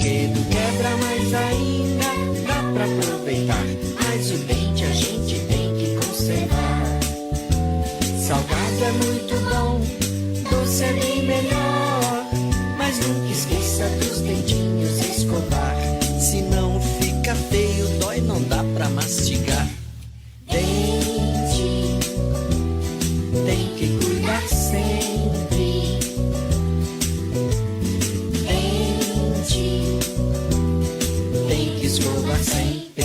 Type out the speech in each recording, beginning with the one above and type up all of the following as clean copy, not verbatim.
brinquedo quebra, mas ainda dá pra aproveitar. Mas o dente a gente tem que conservar. Salgado é muito bom, doce é bem melhor, mas nunca esqueça dos dentinhos escovar. Se não fica feio, dói, não dá pra mastigar. Dente tem que cuidar sempre. Dente tem que escovar sempre.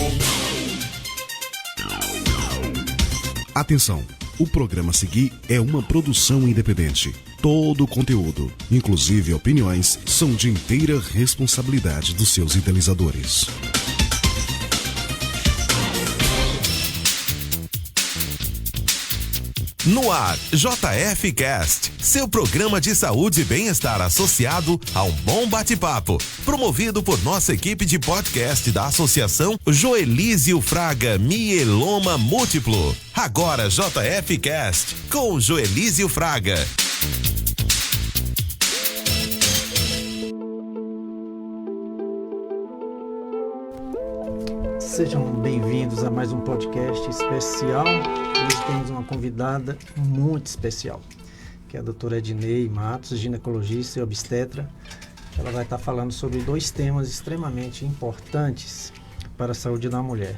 Atenção! O programa a seguir é uma produção independente. Todo o conteúdo, inclusive opiniões, são de inteira responsabilidade dos seus idealizadores. No ar, JF Cast, seu programa de saúde e bem-estar associado a um bom bate-papo, promovido por nossa equipe de podcast da Associação Joelísio Fraga Mieloma Múltiplo. Agora JF Cast, com Joelísio Fraga. Sejam bem-vindos a mais um podcast especial. Hoje temos uma convidada muito especial, que é a doutora Ednei Matos, ginecologista e obstetra. Ela vai estar falando sobre dois temas extremamente importantes para a saúde da mulher.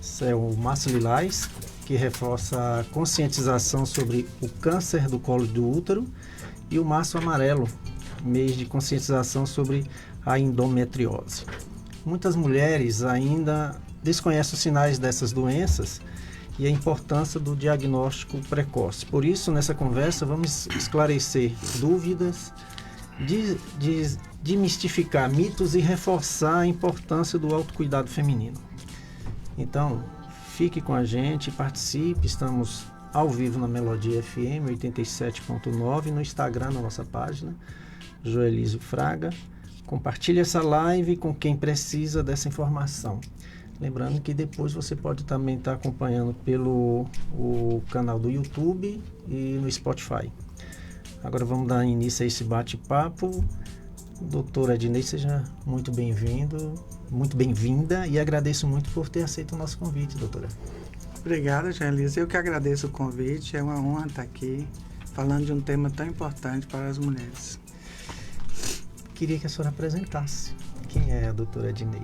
Esse é o Março Lilás, que reforça a conscientização sobre o câncer do colo do útero, e o Março Amarelo, mês de conscientização sobre a endometriose. Muitas mulheres ainda desconhecem os sinais dessas doenças e a importância do diagnóstico precoce. Por isso, nessa conversa, vamos esclarecer dúvidas, demistificar mitos e reforçar a importância do autocuidado feminino. Então, fique com a gente, participe. Estamos ao vivo na Melodia FM 87.9, no Instagram, na nossa página, Joelísio Fraga. Compartilhe essa live com quem precisa dessa informação. Lembrando que depois você pode também estar acompanhando pelo o canal do YouTube e no Spotify. Agora vamos dar início a esse bate-papo. Doutora Ednei, seja muito bem-vindo, muito bem-vinda, e agradeço muito por ter aceito o nosso convite, doutora. Obrigada, Joelísio. Eu que agradeço o convite. É uma honra estar aqui falando de um tema tão importante para as mulheres. Queria que a senhora apresentasse. Quem é a doutora Ednei?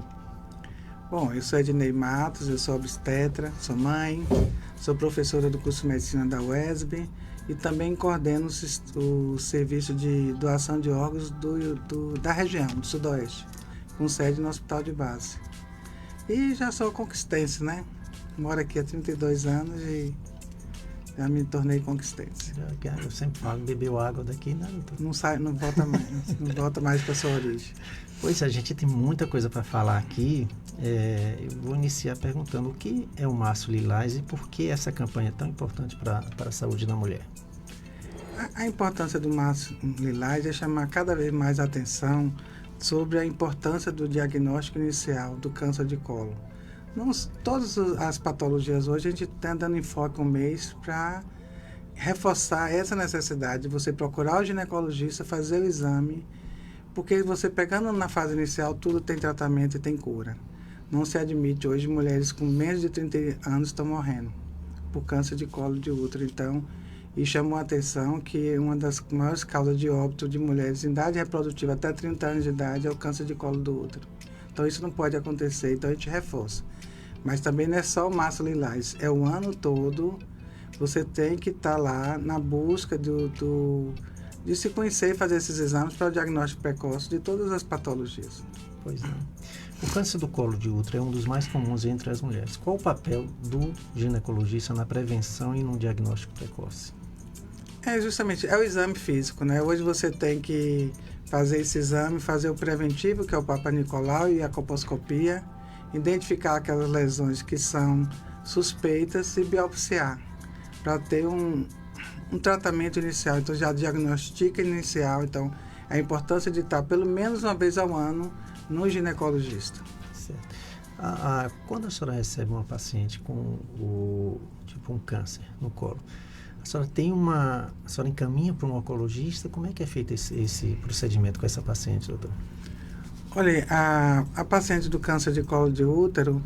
Bom, eu sou Ednei Matos, eu sou obstetra, sou mãe, sou professora do curso de medicina da UESB e também coordeno o serviço de doação de órgãos da região, do Sudoeste, com sede no Hospital de Base. E já sou conquistense, né? Moro aqui há 32 anos e já me tornei conquistense. Eu sempre falo, bebeu água daqui, não sai, não volta mais, não volta mais para sua origem. Pois a gente tem muita coisa para falar aqui. Eu vou iniciar perguntando o que é o Março Lilás e por que essa campanha é tão importante para a saúde da mulher. A importância do Março Lilás é chamar cada vez mais atenção sobre a importância do diagnóstico inicial do câncer de colo. Todas as patologias hoje a gente está dando enfoque um mês para reforçar essa necessidade de você procurar o ginecologista, fazer o exame, porque você pegando na fase inicial tudo tem tratamento e tem cura. Não se admite hoje mulheres com menos de 30 anos estão morrendo por câncer de colo de útero. Então, e chamou a atenção que uma das maiores causas de óbito de mulheres em idade reprodutiva até 30 anos de idade é o câncer de colo do útero. Então isso não pode acontecer, então a gente reforça. Mas também não é só o Março Lilás, é o ano todo. Você tem que estar lá na busca de se conhecer e fazer esses exames para o diagnóstico precoce de todas as patologias. Pois é. O câncer do colo de útero é um dos mais comuns entre as mulheres. Qual o papel do ginecologista na prevenção e no diagnóstico precoce? Justamente, é o exame físico, né? Hoje você tem que fazer esse exame, fazer o preventivo, que é o Papa Nicolau e a colposcopia, identificar aquelas lesões que são suspeitas e biopsiar, para ter um tratamento inicial. Então já diagnostica inicial, então a importância de estar pelo menos uma vez ao ano no ginecologista. Certo. Quando a senhora recebe uma paciente com um câncer no colo, a senhora encaminha para um oncologista? Como é que é feito esse procedimento com essa paciente, doutor? Olha, a paciente do câncer de colo de útero,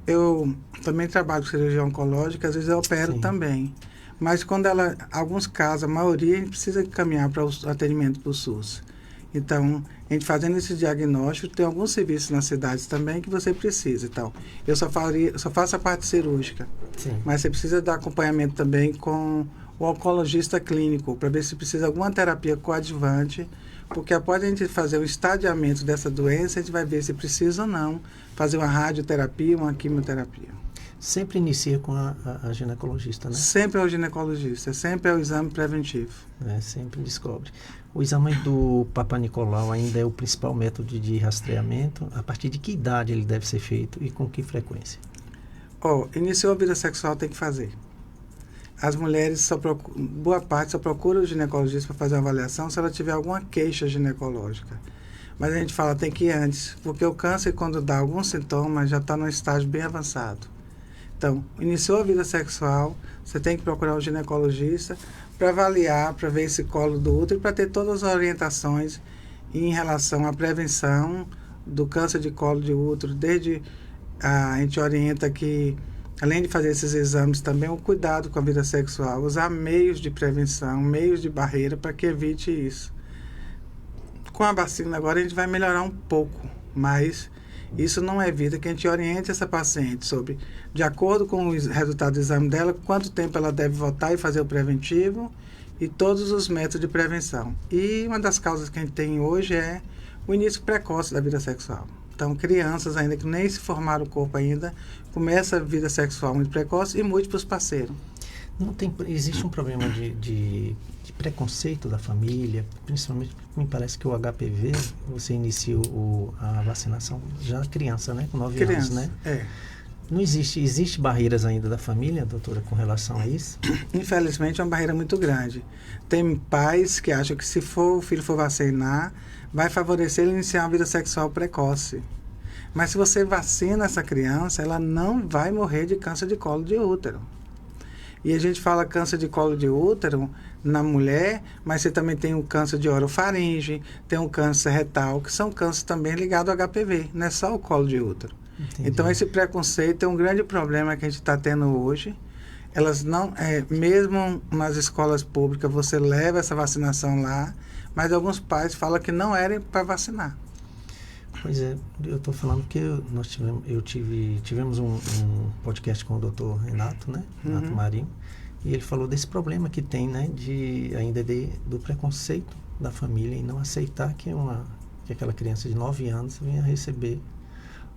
eu também trabalho com cirurgia oncológica, às vezes eu opero Sim. também. Mas quando alguns casos, a maioria, a gente precisa caminhar para o atendimento para o SUS. Então, a gente fazendo esse diagnóstico, tem alguns serviços nas cidades também que você precisa. Então, eu só faço a parte cirúrgica. Sim. Mas você precisa dar acompanhamento também com o oncologista clínico, para ver se precisa de alguma terapia coadjuvante, porque após a gente fazer o estadiamento dessa doença, a gente vai ver se precisa ou não fazer uma radioterapia, uma quimioterapia. Sempre inicia com a ginecologista, né? Sempre é o ginecologista, sempre é o exame preventivo. Sempre descobre. O exame do Papa Nicolau ainda é o principal método de rastreamento. A partir de que idade ele deve ser feito e com que frequência? Iniciou a vida sexual, tem que fazer. As mulheres, boa parte, só procura o ginecologista para fazer uma avaliação se ela tiver alguma queixa ginecológica. Mas a gente fala, tem que ir antes, porque o câncer, quando dá alguns sintomas, já está num estágio bem avançado. Então, iniciou a vida sexual, você tem que procurar um ginecologista para avaliar, para ver esse colo do útero, para ter todas as orientações em relação à prevenção do câncer de colo de útero. A gente orienta que, além de fazer esses exames, também o cuidado com a vida sexual, usar meios de prevenção, meios de barreira para que evite isso. Com a vacina agora a gente vai melhorar um pouco, mas isso não evita que a gente oriente essa paciente sobre, de acordo com o resultado do exame dela, quanto tempo ela deve voltar e fazer o preventivo e todos os métodos de prevenção. E uma das causas que a gente tem hoje é o início precoce da vida sexual. Então, crianças ainda que nem se formaram o corpo ainda, começa a vida sexual muito precoce e múltiplos parceiros. Existe um problema de preconceito da família, principalmente, me parece que o HPV, você inicia a vacinação já criança, né? Com 9 anos, né? Não existe barreiras ainda da família, doutora, com relação a isso? Infelizmente é uma barreira muito grande. Tem pais que acham que se o filho for vacinar, vai favorecer ele iniciar uma vida sexual precoce. Mas se você vacina essa criança, ela não vai morrer de câncer de colo de útero. E a gente fala câncer de colo de útero na mulher, mas você também tem o câncer de orofaringe, tem o câncer retal, que são cânceres também ligados ao HPV, não é só o colo de útero. Entendi. Então, esse preconceito é um grande problema que a gente está tendo hoje. Elas não, mesmo nas escolas públicas, você leva essa vacinação lá, mas alguns pais falam que não era para vacinar. Pois é, eu estou falando que tivemos um podcast com o doutor Renato, né? Renato Marinho, e ele falou desse problema que tem, né? Do preconceito da família em não aceitar que aquela criança de 9 anos venha receber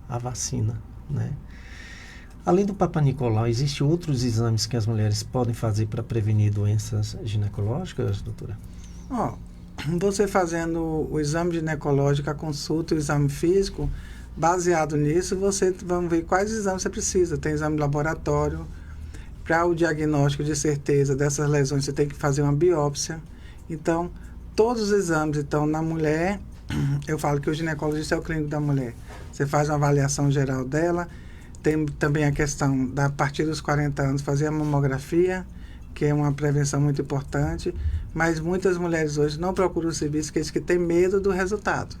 a vacina, né? Além do Papa Nicolau, existem outros exames que as mulheres podem fazer para prevenir doenças ginecológicas, doutora? Você fazendo o exame ginecológico, a consulta, o exame físico, baseado nisso, vamos ver quais exames você precisa. Tem exame de laboratório. Para o diagnóstico de certeza dessas lesões, você tem que fazer uma biópsia. Então, todos os exames, na mulher, eu falo que o ginecologista é o clínico da mulher. Você faz uma avaliação geral dela. Tem também a questão, a partir dos 40 anos, fazer a mamografia, que é uma prevenção muito importante, mas muitas mulheres hoje não procuram o serviço, que é isso que tem medo do resultado.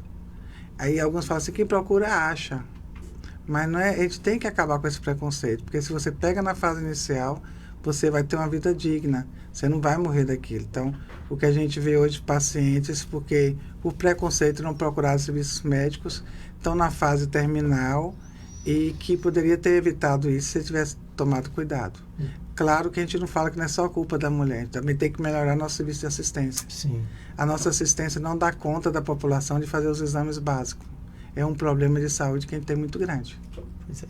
Aí alguns falam assim, quem procura acha. Mas não é, a gente tem que acabar com esse preconceito, porque se você pega na fase inicial, você vai ter uma vida digna, você não vai morrer daquilo. Então, o que a gente vê hoje de pacientes, porque por preconceito não procuraram serviços médicos, estão na fase terminal e que poderia ter evitado isso se tivesse tomado cuidado. Claro que a gente não fala que não é só culpa da mulher, a gente também tem que melhorar nosso serviço de assistência. Sim. A nossa assistência não dá conta da população de fazer os exames básicos. É um problema de saúde que a gente tem muito grande.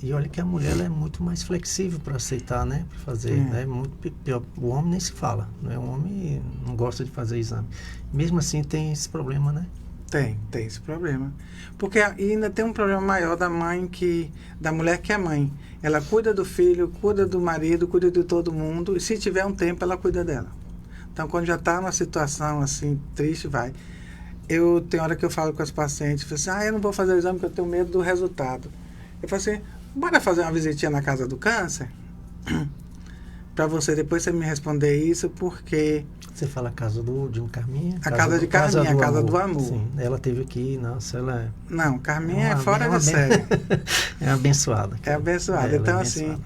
E olha que a mulher ela é muito mais flexível para aceitar, né? Para fazer. É muito pior. O homem nem se fala, né? O homem não gosta de fazer exame. Mesmo assim tem esse problema, né? Tem esse problema. Porque ainda tem um problema maior da mulher que é mãe. Ela cuida do filho, cuida do marido, cuida de todo mundo, e se tiver um tempo, ela cuida dela. Então, quando já está numa situação assim, triste, vai. Tem hora que eu falo com as pacientes, eu falo assim, eu não vou fazer o exame porque eu tenho medo do resultado. Eu falo assim, bora fazer uma visitinha na casa do câncer? para você depois você me responder isso, porque... Você fala a casa de um Carminha? A casa de Carminha, a casa do amor. Sim, ela teve aqui, nossa, ela... Não, Carminha é fora de série. É abençoada. É abençoada. Então, assim,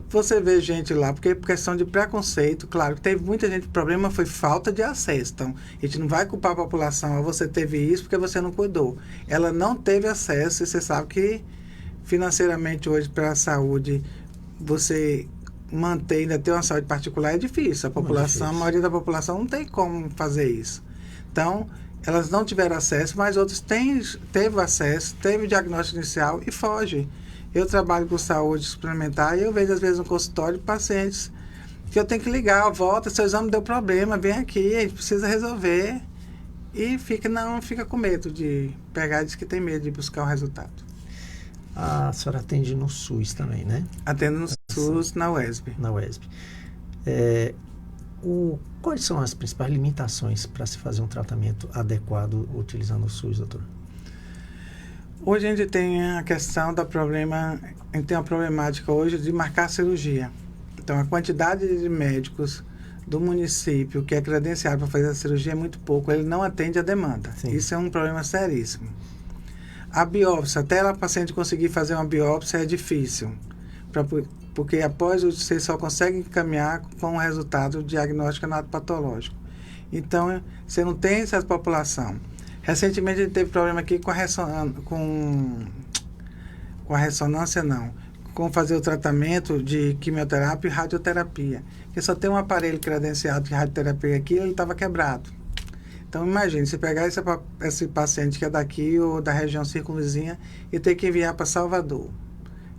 você vê gente lá, porque por questão de preconceito, claro, que teve muita gente, o problema foi falta de acesso. Então, a gente não vai culpar a população, você teve isso porque você não cuidou. Ela não teve acesso, e você sabe que financeiramente hoje, para a saúde, você... manter, ainda ter uma saúde particular é difícil. A população, a maioria da população não tem como fazer isso. Então, elas não tiveram acesso, mas outros teve acesso, teve o diagnóstico inicial e foge. Eu trabalho com saúde suplementar e eu vejo, às vezes, no consultório, pacientes que eu tenho que ligar, volta, seu exame deu problema, vem aqui, a gente precisa resolver. E não fica com medo de pegar, diz que tem medo de buscar o resultado. A senhora atende no SUS também, né? Atendo no SUS, na UESB. Na UESB. Quais são as principais limitações para se fazer um tratamento adequado utilizando o SUS, doutor? Hoje a gente tem a questão a gente tem uma problemática hoje de marcar cirurgia. Então, a quantidade de médicos do município que é credenciado para fazer a cirurgia é muito pouco, ele não atende a demanda. Sim. Isso é um problema seríssimo. A biópsia, até a paciente conseguir fazer uma biópsia é difícil, porque após você só consegue encaminhar com o resultado diagnóstico anatopatológico. Então, você não tem essa população. Recentemente, a gente teve problema aqui com fazer o tratamento de quimioterapia e radioterapia. Porque só tem um aparelho credenciado de radioterapia aqui, ele estava quebrado. Então, imagine, se pegar esse paciente que é daqui ou da região circunvizinha e ter que enviar para Salvador.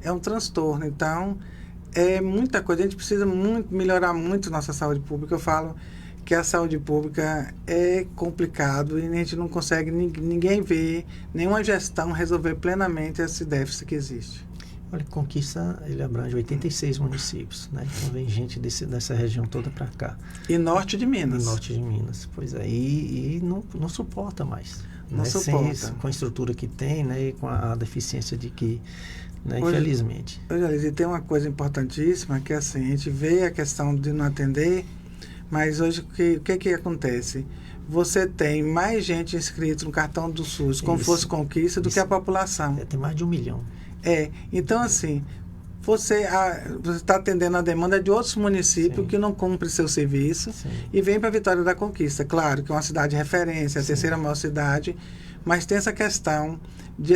É um transtorno. Então, é muita coisa. A gente precisa melhorar muito nossa saúde pública. Eu falo que a saúde pública é complicado e a gente não consegue, ninguém vê, nenhuma gestão resolver plenamente esse déficit que existe. Olha, Conquista, ele abrange 86 municípios, né? Então vem gente dessa região toda para cá. E norte de Minas. E norte de Minas, pois é. E não suporta mais. Não né? suporta. Com a estrutura que tem, né? E com a deficiência de que, né? Infelizmente. Hoje, tem uma coisa importantíssima, que é assim, a gente vê a questão de não atender, mas hoje o que acontece? Você tem mais gente inscrita no cartão do SUS, como fosse Conquista, do que a população. Tem mais de 1 milhão. Então assim, você está atendendo a demanda de outros municípios que não cumprem seu serviço e vem para a Vitória da Conquista. Claro que é uma cidade de referência, a terceira maior cidade, mas tem essa questão de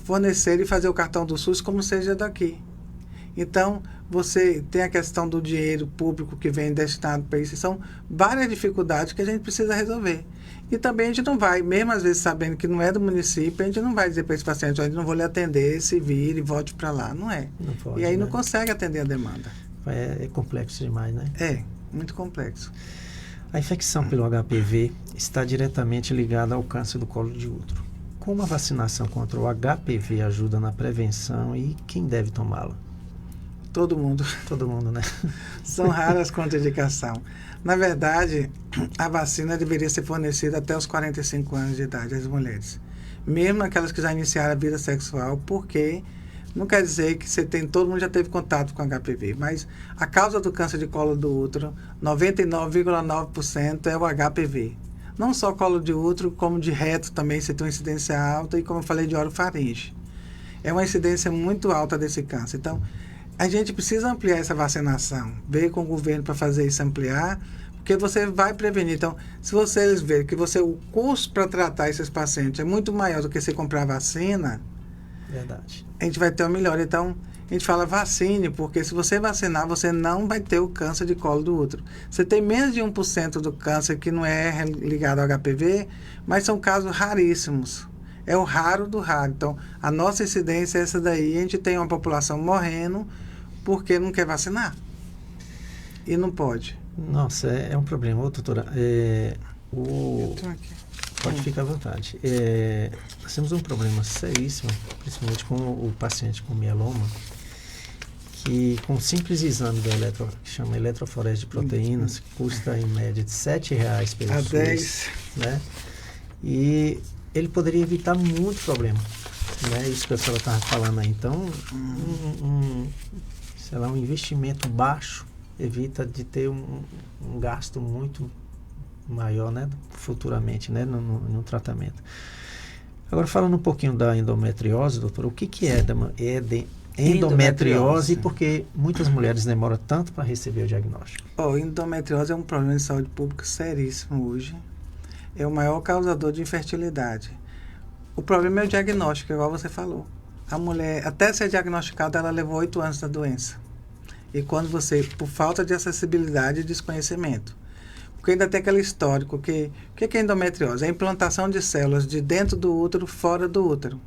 fornecer e fazer o cartão do SUS como seja daqui. Então, você tem a questão do dinheiro público que vem destinado para isso. São várias dificuldades que a gente precisa resolver. E também a gente não vai, mesmo às vezes sabendo que não é do município, a gente não vai dizer para esse paciente, a gente não vou lhe atender, se vire e volte para lá. Não é. Não pode, e aí né? não consegue atender a demanda. É complexo demais, né? É, muito complexo. A infecção pelo HPV está diretamente ligada ao câncer do colo de útero. Como a vacinação contra o HPV ajuda na prevenção e quem deve tomá-la? Todo mundo. Todo mundo, né? São raras as contraindicações. Na verdade, a vacina deveria ser fornecida até os 45 anos de idade às mulheres. Mesmo aquelas que já iniciaram a vida sexual, porque não quer dizer que todo mundo já teve contato com HPV, mas a causa do câncer de colo do útero, 99,9% é o HPV. Não só colo de útero, como de reto também você tem uma incidência alta e, como eu falei, de orofaringe. É uma incidência muito alta desse câncer. Então, a gente precisa ampliar essa vacinação, ver com o governo para fazer isso ampliar, porque você vai prevenir. Então, se vocês verem que o custo para tratar esses pacientes é muito maior do que você comprar vacina, verdade, a gente vai ter uma melhora. Então, a gente fala vacine, porque se você vacinar, você não vai ter o câncer de colo do útero. Você tem menos de 1% do câncer que não é ligado ao HPV, mas são casos raríssimos. É o raro do raro. Então, a nossa incidência é essa daí. A gente tem uma população morrendo porque não quer vacinar. E não pode. Nossa, é um problema. Ô, doutora, pode ficar à vontade. Nós temos um problema seríssimo, principalmente com o paciente com mieloma, que com um simples exame que chama eletroforese de proteínas, custa em média de R$7 pelo SUS, 10. né? E ele poderia evitar muito problema, né? Isso que a senhora estava falando aí. Então, um investimento baixo, evita de ter um gasto muito maior, né, futuramente, né, no tratamento. Agora, falando um pouquinho da endometriose, doutor, o que é endometriose e por que muitas mulheres demoram tanto para receber o diagnóstico? Endometriose é um problema de saúde pública seríssimo hoje. É o maior causador de infertilidade. O problema é o diagnóstico, igual você falou. A mulher, até ser diagnosticada, ela levou 8 anos da doença. E quando você, por falta de acessibilidade e desconhecimento, porque ainda tem aquele histórico o que é endometriose? É a implantação de células de dentro do útero, fora do útero,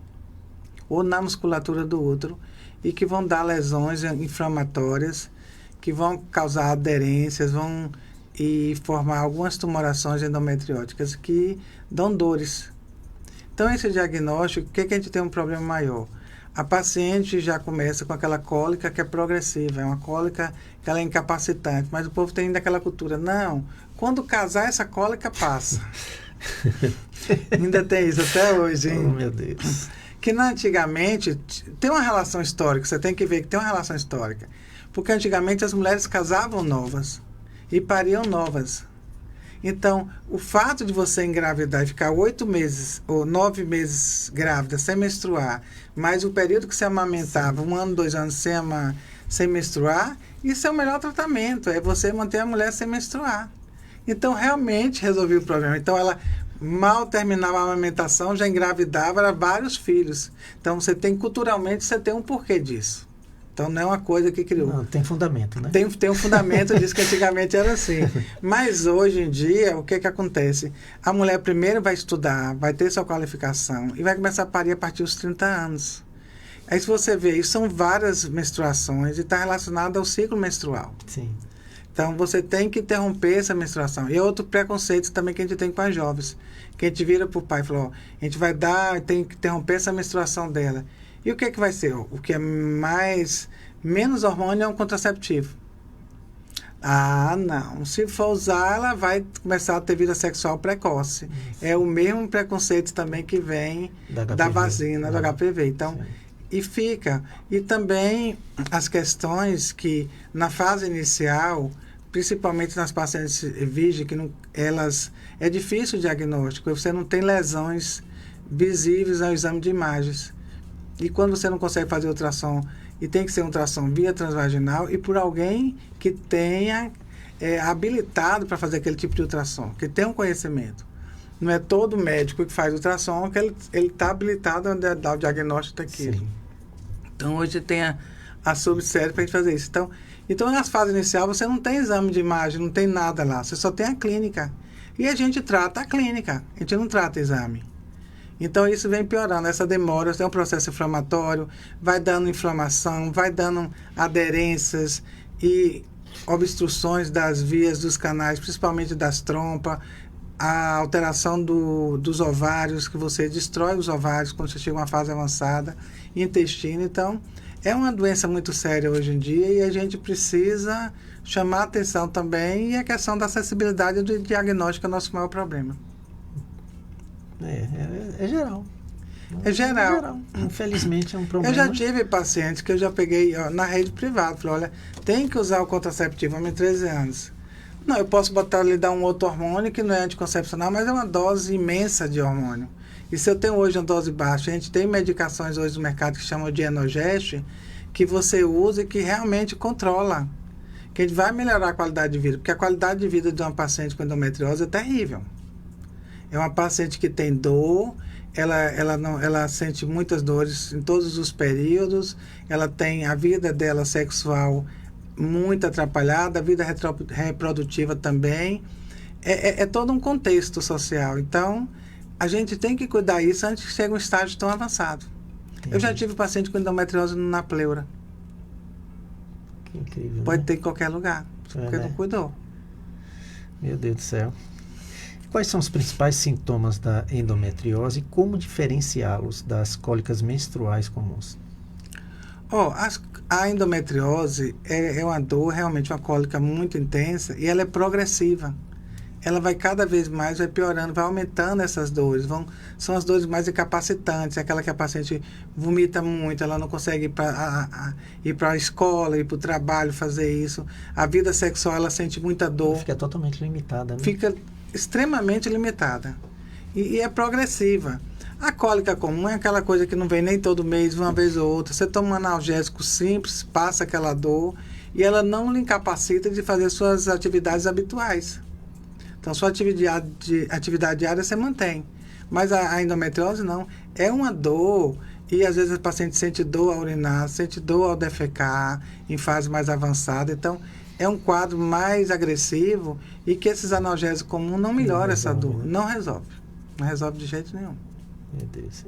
ou na musculatura do útero, e que vão dar lesões inflamatórias, que vão causar aderências, e formar algumas tumorações endometrióticas que dão dores. Então, esse diagnóstico, o que a gente tem um problema maior? A paciente já começa com aquela cólica que é progressiva, é uma cólica que ela é incapacitante, mas o povo tem ainda aquela cultura, não, quando casar essa cólica passa. Ainda tem isso até hoje, hein? Oh, meu Deus. Que antigamente, tem uma relação histórica, você tem que ver que tem uma relação histórica, porque antigamente as mulheres casavam novas e pariam novas. Então, o fato de você engravidar e ficar 8 meses ou 9 meses grávida, sem menstruar, mais o período que você amamentava, 1 ano, 2 anos sem menstruar, isso é o melhor tratamento, é você manter a mulher sem menstruar. Então, realmente resolvi o problema. Então, ela mal terminava a amamentação, já engravidava, era vários filhos. Então, culturalmente, você tem um porquê disso. Então, não é uma coisa que criou. Não, tem fundamento, né? Tem um fundamento disso, que antigamente era assim. Mas, hoje em dia, o que acontece? A mulher primeiro vai estudar, vai ter sua qualificação e vai começar a parir a partir dos 30 anos. Aí, se você vê, isso são várias menstruações e está relacionado ao ciclo menstrual. Sim. Então, você tem que interromper essa menstruação. E outro preconceito também que a gente tem com as jovens. Que a gente vira para o pai e fala, a gente vai tem que interromper essa menstruação dela. E o que vai ser? O que é menos hormônio é um contraceptivo. Ah, não. Se for usar, ela vai começar a ter vida sexual precoce. É o mesmo preconceito também que vem da vacina, do HPV. Então, e fica. E também as questões que, na fase inicial, principalmente nas pacientes virgens, é difícil o diagnóstico. Você não tem lesões visíveis ao exame de imagens. E quando você não consegue fazer ultrassom, e tem que ser um ultrassom via transvaginal, e por alguém que tenha habilitado para fazer aquele tipo de ultrassom, que tenha um conhecimento. Não é todo médico que faz ultrassom que ele está habilitado a dar o diagnóstico daquilo. Sim. Então, hoje tem a subsérie para a gente fazer isso. Então, nas fases iniciais, você não tem exame de imagem, não tem nada lá, você só tem a clínica. E a gente trata a clínica, a gente não trata exame. Então, isso vem piorando, essa demora, é um processo inflamatório, vai dando inflamação, vai dando aderências e obstruções das vias dos canais, principalmente das trompas, a alteração dos ovários, que você destrói os ovários quando você chega a uma fase avançada, intestino. Então, é uma doença muito séria hoje em dia e a gente precisa chamar a atenção também, e a questão da acessibilidade do diagnóstico é o nosso maior problema. É geral. É geral. Infelizmente é um problema. Eu já tive pacientes que eu já peguei na rede privada. Falei, olha, tem que usar o contraceptivo, homem, 13 anos. Não, eu posso lhe dar um outro hormônio que não é anticoncepcional, mas é uma dose imensa de hormônio. E se eu tenho hoje uma dose baixa, a gente tem medicações hoje no mercado que chamam de Enogest, que você usa e que realmente controla. Que a gente vai melhorar a qualidade de vida, porque a qualidade de vida de uma paciente com endometriose é terrível. É uma paciente que tem dor, ela sente muitas dores em todos os períodos, ela tem a vida dela sexual muito atrapalhada, a vida reprodutiva também. É todo um contexto social. Então, a gente tem que cuidar disso antes que chegue um estágio tão avançado. Entendi. Eu já tive paciente com endometriose na pleura. Que incrível, Pode né? ter em qualquer lugar, porque não cuidou. Meu Deus do céu. Quais são os principais sintomas da endometriose e como diferenciá-los das cólicas menstruais comuns? A endometriose é uma dor, realmente uma cólica muito intensa, e ela é progressiva. ela vai cada vez mais, vai piorando, vai aumentando essas dores. São as dores mais incapacitantes, aquela que a paciente vomita muito, ela não consegue ir para a escola, ir para o trabalho, fazer isso. A vida sexual, ela sente muita dor. Fica totalmente limitada, né? Fica extremamente limitada. E é progressiva. A cólica comum é aquela coisa que não vem nem todo mês, uma vez ou outra. Você toma um analgésico simples, passa aquela dor, e ela não lhe incapacita de fazer suas atividades habituais. Então, sua atividade diária você mantém. Mas a endometriose não. É uma dor, e às vezes o paciente sente dor ao urinar, sente dor ao defecar, em fase mais avançada. Então, é um quadro mais agressivo e que esses analgésicos comuns não melhoram essa dor. Não resolve. Não resolve de jeito nenhum. Meu Deus.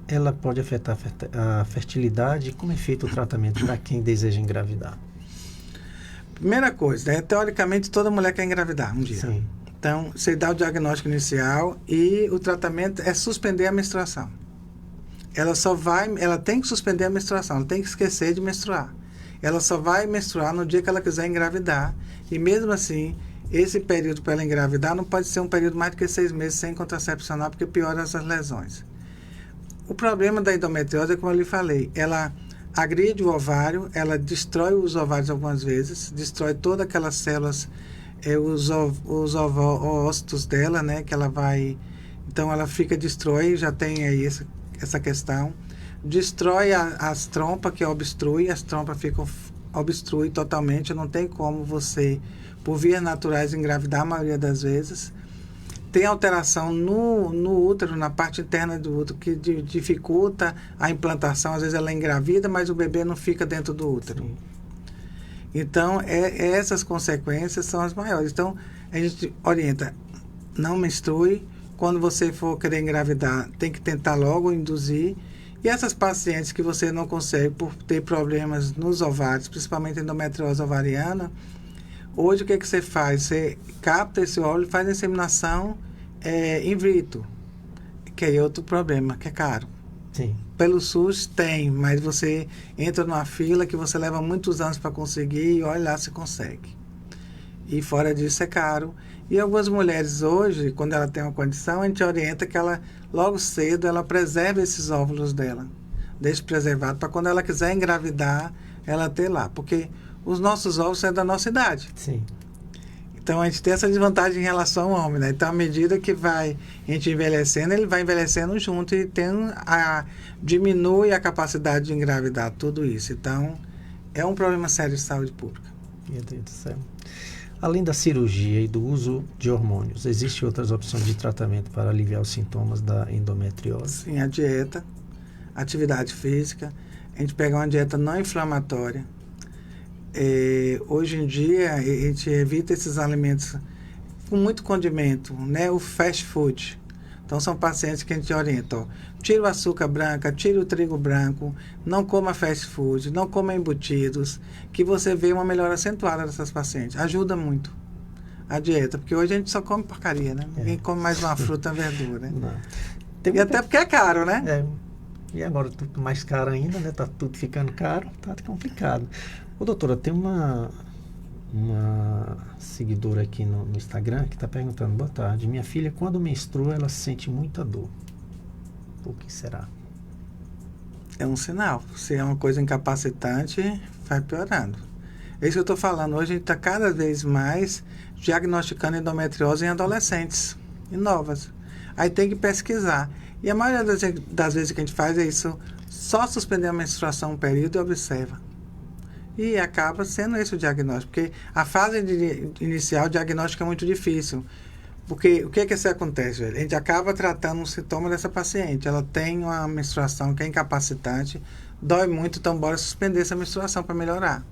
Ela pode afetar a fertilidade? Como é feito o tratamento para quem deseja engravidar? Primeira coisa, né? Teoricamente toda mulher quer engravidar um dia. Sim. Então, você dá o diagnóstico inicial e o tratamento é suspender a menstruação. Ela tem que suspender a menstruação, ela tem que esquecer de menstruar. Ela só vai menstruar no dia que ela quiser engravidar. E mesmo assim, esse período para ela engravidar não pode ser um período mais do que 6 meses sem contracepcional, porque piora essas lesões. O problema da endometriose é, como eu lhe falei, ela agride o ovário, ela destrói os ovários algumas vezes, destrói todas aquelas células, os ovócitos dela, né, que ela vai... Então, ela destrói, já tem aí essa questão. Destrói as trompas, que obstrui, as trompas obstrui totalmente, não tem como você, por vias naturais, engravidar a maioria das vezes. Tem alteração no útero, na parte interna do útero, que dificulta a implantação. Às vezes ela é engravida, mas o bebê não fica dentro do útero. Sim. Então, essas consequências são as maiores. Então, a gente orienta, não menstrue. Quando você for querer engravidar, tem que tentar logo induzir. E essas pacientes que você não consegue por ter problemas nos ovários, principalmente endometriose ovariana, hoje o que você faz? Você capta esse óvulo e faz a inseminação in vitro, que é outro problema, que é caro. Sim. Pelo SUS tem, mas você entra numa fila que você leva muitos anos para conseguir e olha lá se consegue. E fora disso é caro. E algumas mulheres hoje, quando ela tem uma condição, a gente orienta que ela, logo cedo, ela preserve esses óvulos dela. Deixe preservado para quando ela quiser engravidar, ela ter lá. Porque os nossos óvulos são da nossa idade. Sim. Então, a gente tem essa desvantagem em relação ao homem, né? Então, à medida que a gente envelhecendo, ele vai envelhecendo junto e diminui a capacidade de engravidar, tudo isso. Então, é um problema sério de saúde pública. Meu Deus do céu. Além da cirurgia e do uso de hormônios, existem outras opções de tratamento para aliviar os sintomas da endometriose? Sim, a dieta, atividade física, a gente pegar uma dieta não inflamatória. Hoje em dia, a gente evita esses alimentos com muito condimento, né? O fast food. Então, são pacientes que a gente orienta, tira o açúcar branco, tira o trigo branco, não coma fast food, não coma embutidos, que você vê uma melhora acentuada dessas pacientes. Ajuda muito a dieta, porque hoje a gente só come porcaria, né? Ninguém come mais uma fruta, uma verdura, né? E até porque é caro, né? E agora tudo mais caro ainda, né? Tá tudo ficando caro, tá complicado. Ô, doutora, tem uma seguidora aqui no Instagram que está perguntando: boa tarde, minha filha, quando menstrua, ela sente muita dor. O que será? É um sinal. Se é uma coisa incapacitante, vai piorando. É isso que eu estou falando. Hoje a gente está cada vez mais diagnosticando endometriose em adolescentes e novas. Aí tem que pesquisar. E a maioria das vezes que a gente faz é isso, só suspender a menstruação um período e observa. E acaba sendo esse o diagnóstico, porque a fase inicial, o diagnóstico é muito difícil. Porque o que acontece, velho? A gente acaba tratando um sintoma dessa paciente. Ela tem uma menstruação que é incapacitante, dói muito, então bora suspender essa menstruação para melhorar.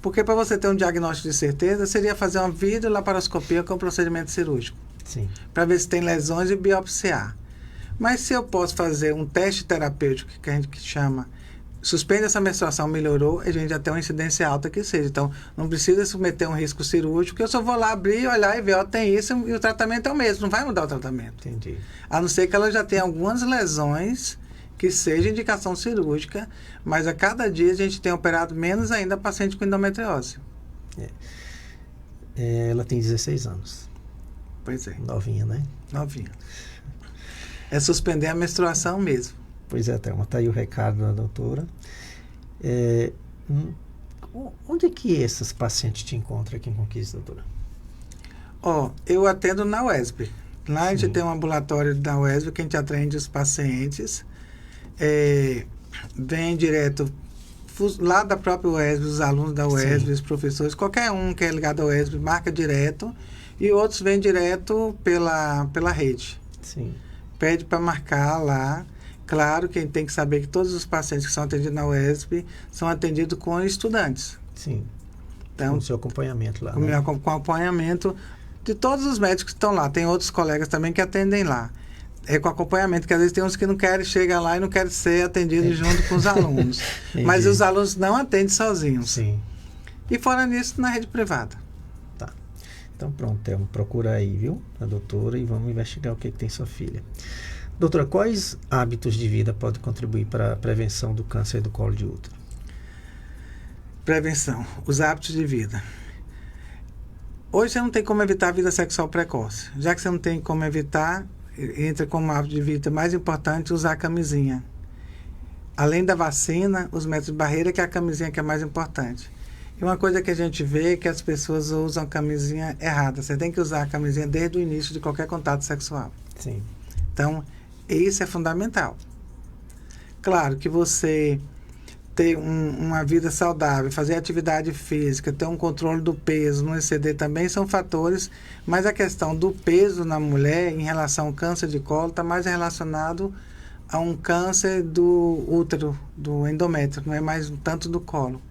Porque para você ter um diagnóstico de certeza, seria fazer uma videolaparoscopia com procedimento cirúrgico. Sim. Para ver se tem lesões e biopsiar. Mas se eu posso fazer um teste terapêutico, que a gente chama, suspende essa menstruação, melhorou, a gente já tem uma incidência alta que seja. Então, não precisa submeter um risco cirúrgico, eu só vou lá abrir, olhar e ver, ó, tem isso, e o tratamento é o mesmo, não vai mudar o tratamento. Entendi. A não ser que ela já tenha algumas lesões que seja indicação cirúrgica, mas a cada dia a gente tem operado menos ainda paciente com endometriose. Ela tem 16 anos. Pois é. Novinha, né? Novinha. É suspender a menstruação mesmo. Pois é, Thelma, está aí o recado da doutora. Onde é que esses pacientes te encontram aqui em Conquista, doutora? Eu atendo na UESB. Lá a gente Sim. tem um ambulatório da UESB que a gente atende os pacientes. Vem direto lá da própria UESB, os alunos da UESB, Sim. os professores, qualquer um que é ligado à UESB marca direto, e outros vêm direto pela rede. Sim. Pede para marcar lá. Claro que a gente tem que saber que todos os pacientes que são atendidos na UESB são atendidos com estudantes. Sim. Então, Com o seu acompanhamento lá, com né? com acompanhamento de todos os médicos que estão lá. Tem outros colegas também que atendem lá. É com acompanhamento, que às vezes tem uns que não querem chegar lá e não querem ser atendidos junto com os alunos. Mas os alunos não atendem sozinhos. Sim. E fora nisso, na rede privada. Tá. Então pronto, Thelma, procura aí, viu? A doutora, e vamos investigar o que tem sua filha. Doutora, quais hábitos de vida podem contribuir para a prevenção do câncer do colo de útero? Prevenção. Os hábitos de vida. Hoje você não tem como evitar a vida sexual precoce. Já que você não tem como evitar, entra como hábito de vida mais importante usar a camisinha. Além da vacina, os métodos de barreira, que é a camisinha que é mais importante. E uma coisa que a gente vê é que as pessoas usam a camisinha errada. Você tem que usar a camisinha desde o início de qualquer contato sexual. Sim. Então, isso é fundamental. Claro que você ter uma vida saudável, fazer atividade física, ter um controle do peso, não exceder também são fatores, mas a questão do peso na mulher em relação ao câncer de colo está mais relacionado a um câncer do útero, do endométrio, não é mais tanto do colo.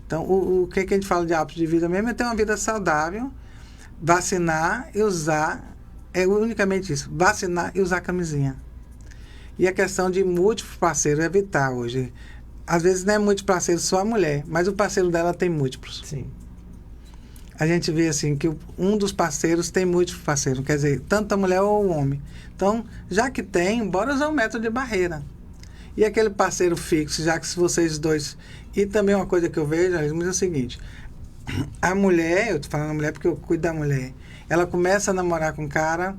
Então, o que a gente fala de hábitos de vida mesmo é ter uma vida saudável, vacinar e usar, é unicamente isso, vacinar e usar camisinha. E a questão de múltiplos parceiros, evitar hoje. Às vezes não é múltiplo parceiro só a mulher, mas o parceiro dela tem múltiplos. Sim. A gente vê assim que um dos parceiros tem múltiplos parceiros, quer dizer, tanto a mulher ou o homem. Então, já que tem, bora usar um método de barreira. E aquele parceiro fixo, já que se vocês dois... E também uma coisa que eu vejo, é o seguinte, a mulher, eu estou falando da mulher porque eu cuido da mulher, ela começa a namorar com um cara,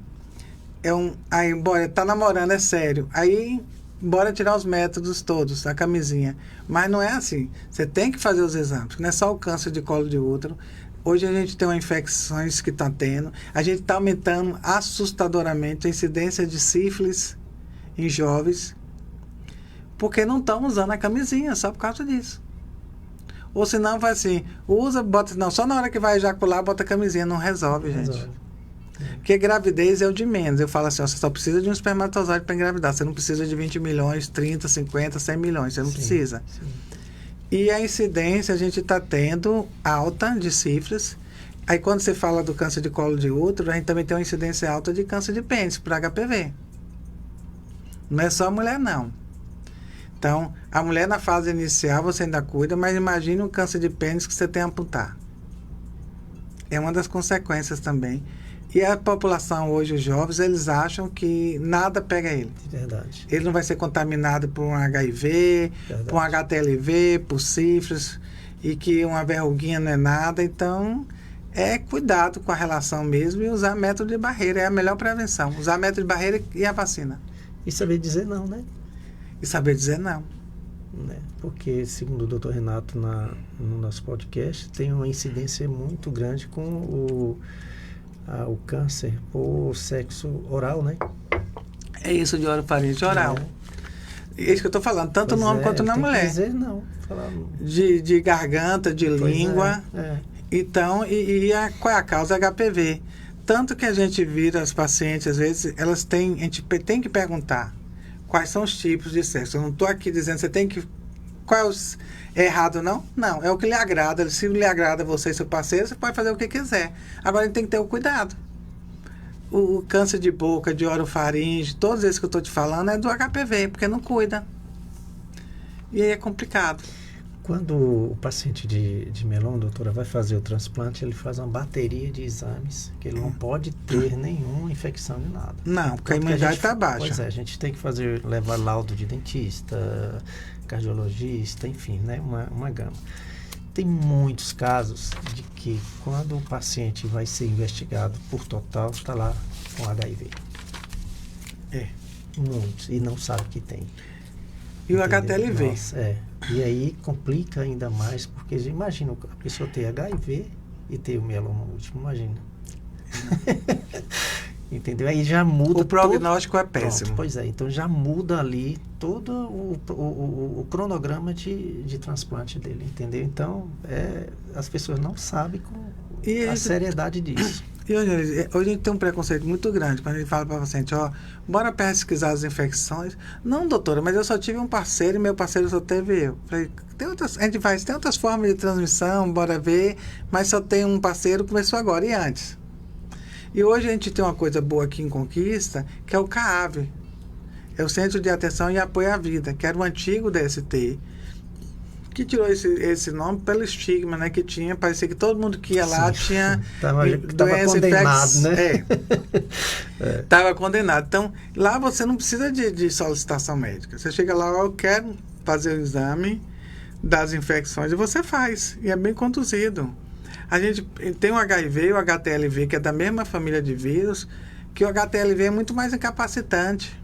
aí, bora, tá namorando, é sério, aí, bora tirar os métodos todos, a camisinha. Mas não é assim, você tem que fazer os exames, não é só o câncer de colo de útero. Hoje a gente tem uma infecções que está tendo, a gente está aumentando assustadoramente a incidência de sífilis em jovens, porque não estão usando a camisinha, só por causa disso. Ou senão vai assim, usa, bota, não, só na hora que vai ejacular, bota a camisinha, não resolve, gente. Resolve. Porque gravidez é o de menos. Eu falo assim, ó, você só precisa de um espermatozoide para engravidar, você não precisa de 20 milhões, 30, 50, 100 milhões, você não precisa. Sim. E a incidência a gente está tendo alta de sífilis. Aí quando você fala do câncer de colo de útero, a gente também tem uma incidência alta de câncer de pênis, para HPV. Não é só a mulher, não. Então, a mulher na fase inicial você ainda cuida, mas imagine um câncer de pênis que você tem a amputar. É uma das consequências também. E a população hoje, os jovens, eles acham que nada pega ele. Verdade. Ele não vai ser contaminado por um HIV, Verdade. por um HTLV, por sífilis, e que uma verruguinha não é nada. Então, é cuidado com a relação mesmo e usar método de barreira. É a melhor prevenção. Usar método de barreira e a vacina. E saber dizer não, né? E saber dizer não. Porque, segundo o Dr. Renato no nosso podcast, tem uma incidência muito grande com o câncer por sexo oral, né? É isso de orofaringe oral. É isso que eu estou falando, tanto no homem quanto na mulher. Tem que dizer não. Falar... De garganta, de Pois língua. é. Então, qual é a causa? HPV. Tanto que a gente vira as pacientes, às vezes, a gente tem que perguntar quais são os tipos de sexo. Eu não estou aqui dizendo, você tem que... É errado, não? Não, é o que lhe agrada. Se lhe agrada você e seu parceiro, você pode fazer o que quiser. Agora, a gente tem que ter o cuidado. O câncer de boca, de orofaringe, todos esses que eu estou te falando, é do HPV, porque não cuida. E aí é complicado. Quando o paciente de meloma, doutora, vai fazer o transplante, ele faz uma bateria de exames, que ele não pode ter nenhuma infecção de nada. Não, porque a imunidade está baixa. Pois é, a gente tem que levar laudo de dentista, cardiologista, enfim, né, uma gama. Tem muitos casos de que quando o paciente vai ser investigado por total, está lá com HIV. Muitos. E não sabe que tem. E o Entendeu? HTLV. Nossa, E aí complica ainda mais, porque imagina a pessoa ter HIV e ter o mieloma múltiplo, imagina. Entendeu? Aí já muda. O prognóstico é péssimo. Pronto, pois é, então já muda ali todo o cronograma de transplante dele, entendeu? Então, as pessoas não sabem a seriedade disso. E hoje a gente tem um preconceito muito grande quando a gente fala para o paciente, bora pesquisar as infecções. Não, doutora, mas eu só tive um parceiro e meu parceiro só teve eu. Falei, tem outras formas de transmissão, bora ver, mas só tem um parceiro, começou agora e antes. E hoje a gente tem uma coisa boa aqui em Conquista, que é o CAAV. É o Centro de Atenção e Apoio à Vida, que era o antigo DST, que tirou esse nome pelo estigma, né, que tinha. Parecia que todo mundo que ia lá tinha doença condenado, né? Estava condenado. Então, lá você não precisa de solicitação médica. Você chega lá, eu quero fazer o exame das infecções, e você faz. E é bem conduzido. A gente tem o HIV e o HTLV, que é da mesma família de vírus, que o HTLV é muito mais incapacitante.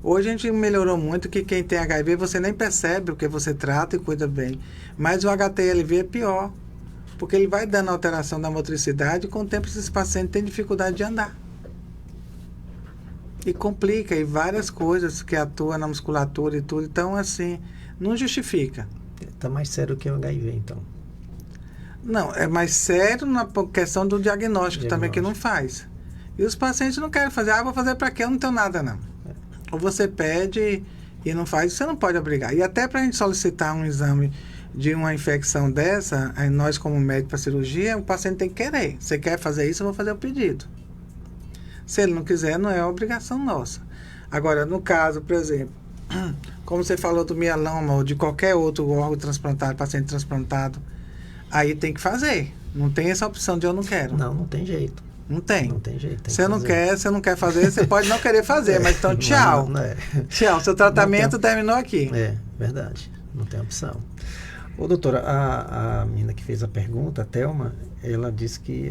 Hoje a gente melhorou muito, que quem tem HIV você nem percebe, porque você trata e cuida bem. Mas o HTLV é pior, porque ele vai dando alteração da motricidade e com o tempo esses pacientes têm dificuldade de andar. E complica, e várias coisas que atuam na musculatura e tudo. Então, assim, não justifica. Está mais sério que o HIV, então. Não, é mais sério na questão do diagnóstico também, que não faz. E os pacientes não querem fazer. Vou fazer para quê? Eu não tenho nada, não. Ou você pede e não faz, você não pode obrigar. E até para a gente solicitar um exame de uma infecção dessa, aí nós como médico para cirurgia, o paciente tem que querer. Você quer fazer isso, eu vou fazer o pedido. Se ele não quiser, não é obrigação nossa. Agora, no caso, por exemplo, como você falou do mieloma ou de qualquer outro órgão transplantado, paciente transplantado, aí tem que fazer. Não tem essa opção de eu não quero. Não tem jeito. Não tem. Não tem jeito. Você não quer fazer, você pode não querer fazer, mas então tchau. Tchau, seu tratamento terminou aqui. É, verdade. Não tem opção. Ô, doutora, a menina que fez a pergunta, a Thelma, ela disse que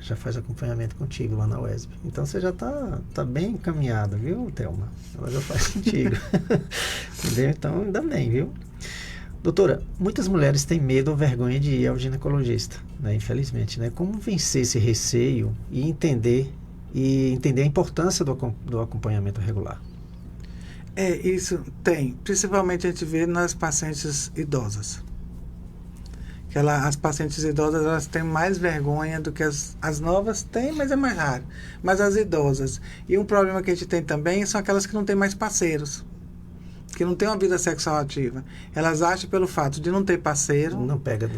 já faz acompanhamento contigo lá na UESB. Então você já tá bem encaminhada, viu, Thelma? Ela já faz contigo. Entendeu? Então ainda bem, viu? Doutora, muitas mulheres têm medo ou vergonha de ir ao ginecologista, né? Infelizmente, né? Como vencer esse receio e entender a importância do acompanhamento regular? Isso tem. Principalmente a gente vê nas pacientes idosas. As pacientes idosas, elas têm mais vergonha do que as novas têm, mas é mais raro. Mas as idosas. E um problema que a gente tem também são aquelas que não têm mais parceiros, que não tem uma vida sexual ativa. Elas acham pelo fato de não ter parceiro. Não pega.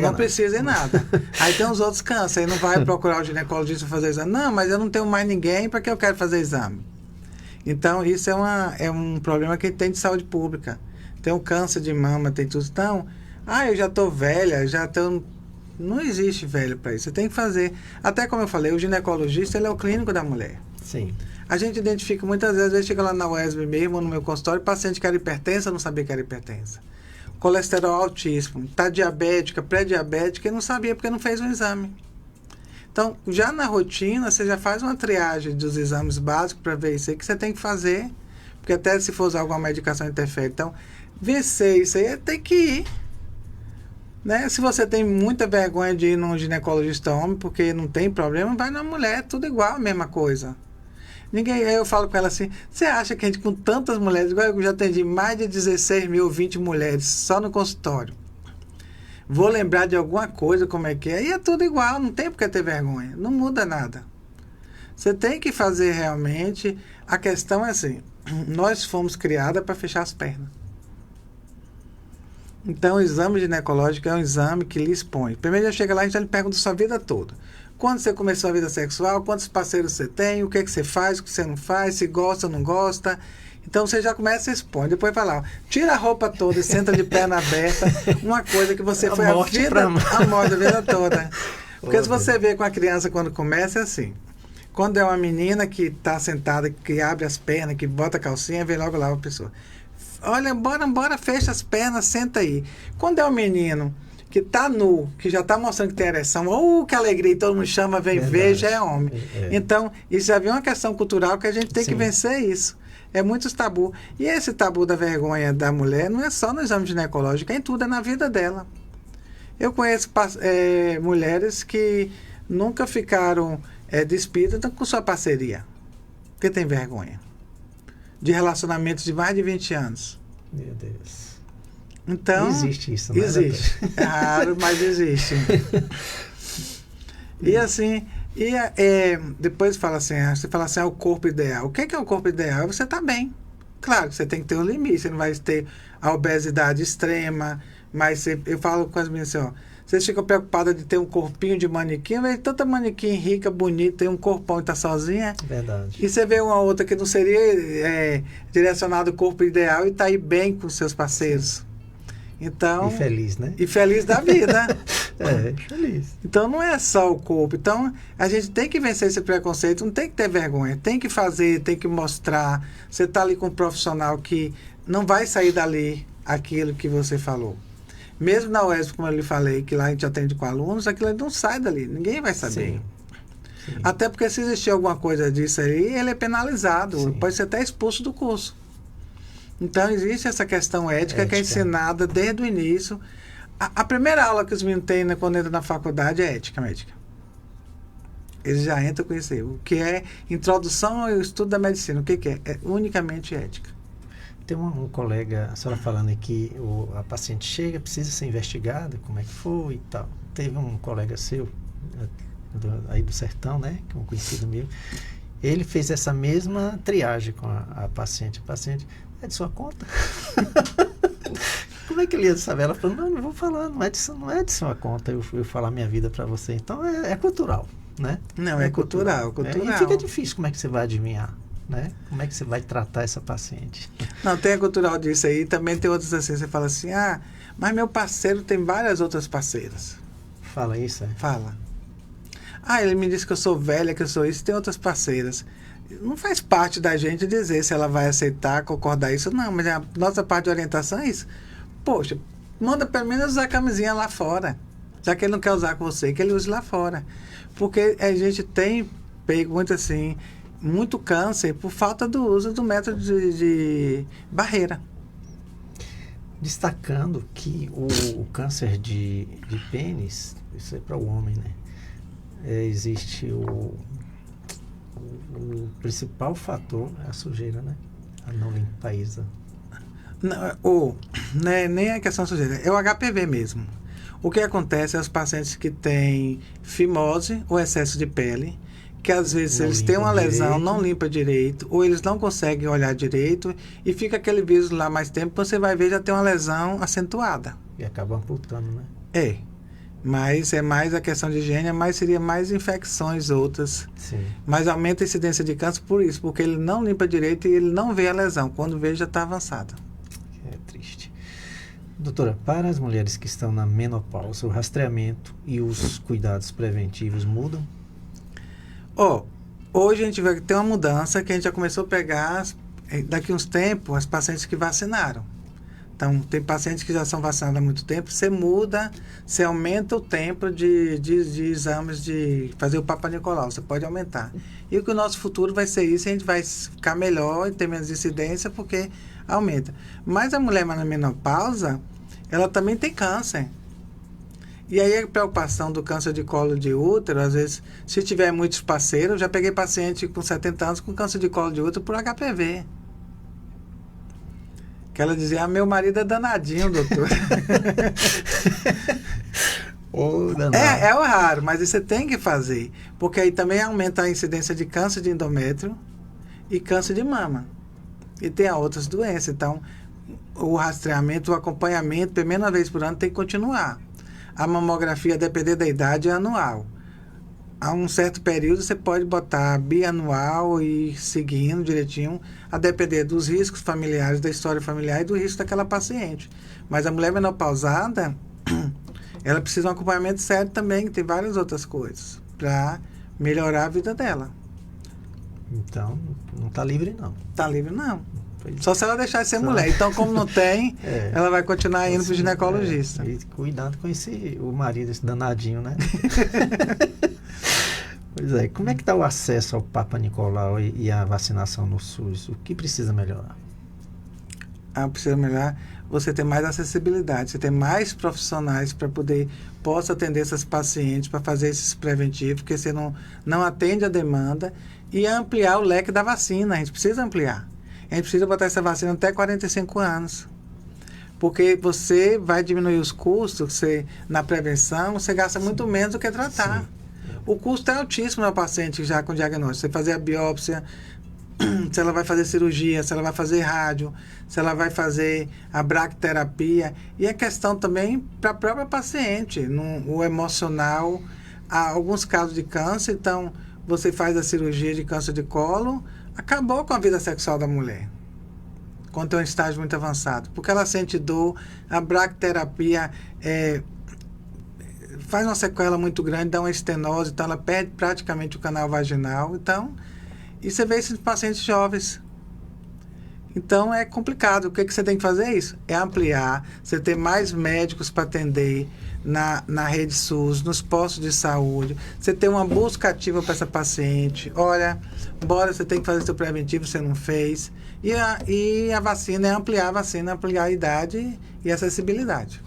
Não precisa em nada. Aí tem os outros câncer, aí não vai procurar o ginecologista fazer exame. Não, mas eu não tenho mais ninguém, para que eu quero fazer exame? Então, isso é um problema que tem de saúde pública. Tem o câncer de mama, tem tudo. Então, eu já estou velha, Não existe velho para isso. Você tem que fazer. Até como eu falei, o ginecologista, ele é o clínico da mulher. Sim. A gente identifica muitas vezes, às vezes chega lá na UESB mesmo, no meu consultório, paciente que era hipertensa, não sabia que era hipertensa. Colesterol altíssimo, está diabética, pré-diabética, e não sabia porque não fez um exame. Então, já na rotina, você já faz uma triagem dos exames básicos para ver isso aí que você tem que fazer, porque até se for usar alguma medicação interfere. Então, vencer isso aí tem que ir. Né? Se você tem muita vergonha de ir num ginecologista homem, porque não tem problema, vai na mulher, tudo igual, a mesma coisa. Eu falo com ela assim, você acha que a gente com tantas mulheres, igual eu já atendi mais de 16.020 mulheres só no consultório, vou lembrar de alguma coisa, como é que é, e é tudo igual, não tem por que ter vergonha, não muda nada. Você tem que fazer realmente, a questão é assim, nós fomos criadas para fechar as pernas. Então o exame ginecológico é um exame que lhe expõe. Primeiro já chega lá e já lhe pergunta a sua vida toda. Quando você começou a vida sexual, quantos parceiros você tem, o que você faz, o que você não faz, se gosta ou não gosta. Então você já começa a expor. Depois vai lá, tira a roupa toda e senta de perna aberta. Uma coisa que você foi a morte a vida toda. Porque se você vê com a criança quando começa, é assim. Quando é uma menina que está sentada, que abre as pernas, que bota a calcinha, vem logo lá a pessoa. olha, bora, fecha as pernas, senta aí. Quando é um menino que tá nu, que já tá mostrando que tem ereção, que alegria, todo mundo chama, vem ver, já é homem. Então, isso já vem uma questão cultural que a gente tem que vencer isso. É muitos tabu. E esse tabu da vergonha da mulher não é só no exame ginecológico, é em tudo, é na vida dela. Eu conheço mulheres que nunca ficaram despidas com sua parceria, porque tem vergonha. De relacionamentos de mais de 20 anos. Meu Deus. Então, existe isso, né? Existe. É raro, mas existe. E assim, depois fala assim, você fala assim, o corpo ideal. O que é o corpo ideal? É você estar bem. Claro que você tem que ter um limite, você não vai ter a obesidade extrema, mas eu falo com as meninas assim, vocês ficam preocupadas de ter um corpinho de manequim, mas tanta manequim rica, bonita, tem um corpão e tá sozinha. Verdade. E você vê uma outra que não seria direcionado ao corpo ideal e tá aí bem com seus parceiros. Então, e feliz, né? E feliz da vida. Feliz. Então não é só o corpo. Então a gente tem que vencer esse preconceito, não tem que ter vergonha, tem que fazer, tem que mostrar. Você está ali com um profissional que não vai sair dali aquilo que você falou. Mesmo na UESP, como eu lhe falei, que lá a gente atende com alunos, aquilo não sai dali, ninguém vai saber. Sim. Até porque se existir alguma coisa disso aí, ele é penalizado, pode ser até expulso do curso. Então, existe essa questão ética que é ensinada desde o início. A primeira aula que os meninos têm quando entram na faculdade é ética médica. Eles já entram com isso aí. O que é introdução ao estudo da medicina. O que é? É unicamente ética. Tem um colega, a senhora falando aqui, a paciente chega, precisa ser investigada, como é que foi e tal. Teve um colega seu, aí do sertão, né? Que é um conhecido meu. Ele fez essa mesma triagem com a paciente. A paciente... É de sua conta? Como é que ele ia saber? Ela falou, não vou falar, não é de sua conta eu falar minha vida para você. Então é cultural, né? Não, é cultural. E fica difícil, como é que você vai adivinhar, né? Como é que você vai tratar essa paciente? Não, tem a cultural disso aí, também tem outros assim, você fala assim, mas meu parceiro tem várias outras parceiras. Fala isso, Fala. Ele me disse que eu sou velha, que eu sou isso, tem outras parceiras. Não faz parte da gente dizer se ela vai aceitar, concordar isso, não. Mas a nossa parte de orientação é isso. Poxa, manda pelo menos usar a camisinha lá fora. Já que ele não quer usar com você, que ele use lá fora. Porque a gente tem pego muito câncer por falta do uso do método de barreira. Destacando que o câncer de pênis, isso é para o homem, né? Existe o principal fator é a sujeira, né? A não limpeza. Não é nem a questão da sujeira, é o HPV mesmo. O que acontece é os pacientes que têm fimose ou excesso de pele, que às vezes eles têm uma lesão, não limpa direito, ou eles não conseguem olhar direito, e fica aquele vírus lá mais tempo, quando você vai ver já tem uma lesão acentuada. E acaba amputando, né? Mas é mais a questão de higiene, mas seria mais infecções outras. Sim. Mas aumenta a incidência de câncer por isso, porque ele não limpa direito e ele não vê a lesão. Quando vê, já está avançada. É triste. Doutora, para as mulheres que estão na menopausa, o rastreamento e os cuidados preventivos mudam? Hoje a gente vai ter uma mudança que a gente já começou a pegar, daqui uns tempos, as pacientes que vacinaram. Então, tem pacientes que já são vacinados há muito tempo, você muda, você aumenta o tempo de exames, de fazer o Papa Nicolau, você pode aumentar. E o que o nosso futuro vai ser isso, a gente vai ficar melhor e ter menos incidência, porque aumenta. Mas a mulher na menopausa, ela também tem câncer. E aí a preocupação do câncer de colo de útero, às vezes, se tiver muitos parceiros, eu já peguei paciente com 70 anos com câncer de colo de útero por HPV. Que ela dizia, meu marido é danadinho, doutor. É o raro, mas você tem que fazer. Porque aí também aumenta a incidência de câncer de endométrio e câncer de mama. E tem outras doenças. Então, o rastreamento, o acompanhamento, pelo menos uma vez por ano, tem que continuar. A mamografia, a depender da idade, é anual. A um certo período você pode botar bianual e seguindo direitinho, a depender dos riscos familiares, da história familiar e do risco daquela paciente. Mas a mulher menopausada, ela precisa de um acompanhamento sério também, que tem várias outras coisas, para melhorar a vida dela. Então, não está livre não. Está livre não. Só se ela deixar de ser mulher. Então, como não tem, ela vai continuar indo para o ginecologista. E cuidado com o marido, esse danadinho, né? Pois é. Como é que está o acesso ao Papa Nicolau e a vacinação no SUS? O que precisa melhorar? Precisa melhorar você ter mais acessibilidade, você ter mais profissionais para possa atender essas pacientes, para fazer esses preventivos, porque você não atende a demanda, e ampliar o leque da vacina. A gente precisa ampliar. A gente precisa botar essa vacina até 45 anos. Porque você vai diminuir os custos, na prevenção, você gasta muito menos do que tratar. Sim. O custo é altíssimo na paciente já com diagnóstico. Você fazer a biópsia, se ela vai fazer cirurgia, se ela vai fazer rádio, se ela vai fazer a bracterapia. E a questão também para a própria paciente, o emocional. Há alguns casos de câncer, então você faz a cirurgia de câncer de colo, acabou com a vida sexual da mulher, quando tem um estágio muito avançado, porque ela sente dor, a bracterapia faz uma sequela muito grande, dá uma estenose, então ela perde praticamente o canal vaginal. Então, e você vê esses pacientes jovens. Então é complicado. O que você tem que fazer é isso? É ampliar, você ter mais médicos para atender na rede SUS, nos postos de saúde, você ter uma busca ativa para essa paciente. Olha, bora, você tem que fazer seu preventivo, você não fez. E a vacina é ampliar a vacina, ampliar a idade e a acessibilidade.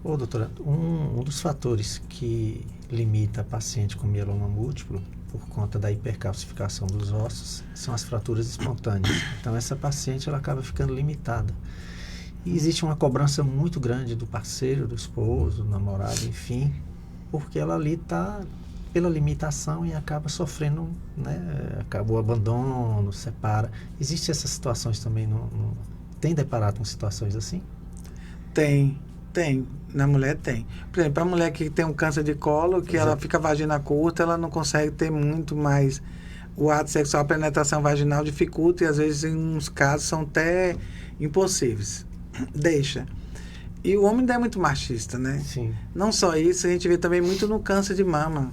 Ô, doutora, um dos fatores que limita a paciente com mieloma múltiplo, por conta da hipercalcificação dos ossos, são as fraturas espontâneas. Então, essa paciente ela acaba ficando limitada. E existe uma cobrança muito grande do parceiro, do esposo, do namorado, enfim, porque ela ali está pela limitação e acaba sofrendo, né? Acaba o abandono, separa. Existem essas situações também? Tem deparado com situações assim? Tem. Na mulher tem. Por exemplo, a mulher que tem um câncer de colo, que ela fica vagina curta, ela não consegue ter muito mais o ato sexual, a penetração vaginal dificulta e às vezes em uns casos são até impossíveis. Deixa. E o homem ainda é muito machista, né? Sim. Não só isso, a gente vê também muito no câncer de mama,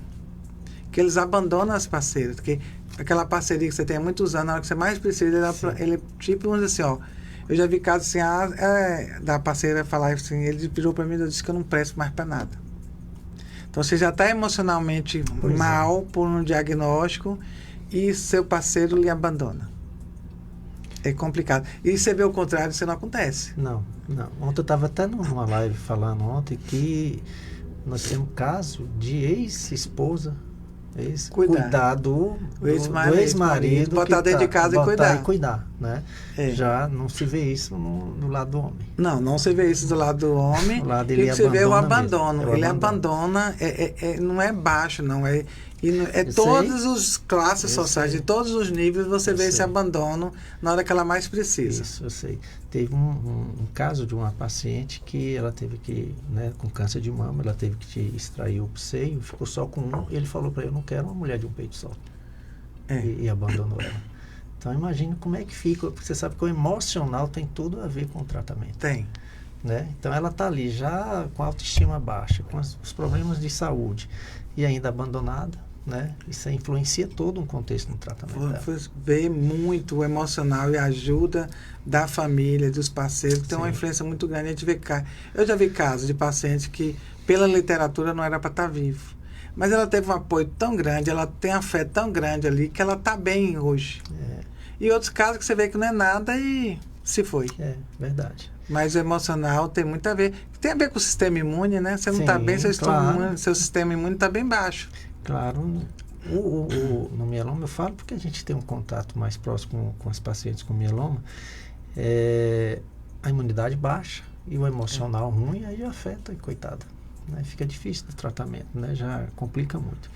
que eles abandonam as parceiras, porque aquela parceria que você tem há muitos anos, na hora que você mais precisa, ele tipo, vamos dizer assim, ó, eu já vi casos assim, da parceira falar assim, ele virou para mim e disse que eu não presto mais para nada. Então você já está emocionalmente mal por um diagnóstico e seu parceiro lhe abandona. É complicado. E você vê o contrário, isso não acontece. Não. Ontem eu estava até numa live falando que nós temos caso de ex-esposa, cuidar do ex-marido, botar dentro de casa e cuidar, né? Já não se vê isso do lado do homem. Não se vê isso do lado do homem. O lado dele você vê o abandono. Ele abandona, não é baixo, não. Todas as classes sociais, de todos os níveis, você vê esse abandono na hora que ela mais precisa. Isso, eu sei. Teve um caso de uma paciente que ela teve que, né, com câncer de mama, ela teve que extrair o seio, ficou só com um, e ele falou para eu não quero uma mulher de um peito só. E abandonou ela. Então, imagina como é que fica, porque você sabe que o emocional tem tudo a ver com o tratamento. Tem. Né? Então, ela está ali já com a autoestima baixa, com os problemas de saúde, e ainda abandonada. Né? Isso influencia todo um contexto no tratamento. Vê muito o emocional e a ajuda da família, dos parceiros, que tem uma influência muito grande. Eu já vi casos de pacientes que, pela literatura, não era para estar vivo. Mas ela teve um apoio tão grande, ela tem a fé tão grande ali, que ela está bem hoje. E outros casos que você vê que não é nada e se foi. Verdade. Mas o emocional tem muito a ver. Tem a ver com o sistema imune, né? Você não está bem, seu sistema imune está bem baixo. Claro, no mieloma eu falo porque a gente tem um contato mais próximo com as pacientes com mieloma, a imunidade baixa e o emocional ruim, aí afeta, coitada, né? Fica difícil o tratamento, né? Já complica muito.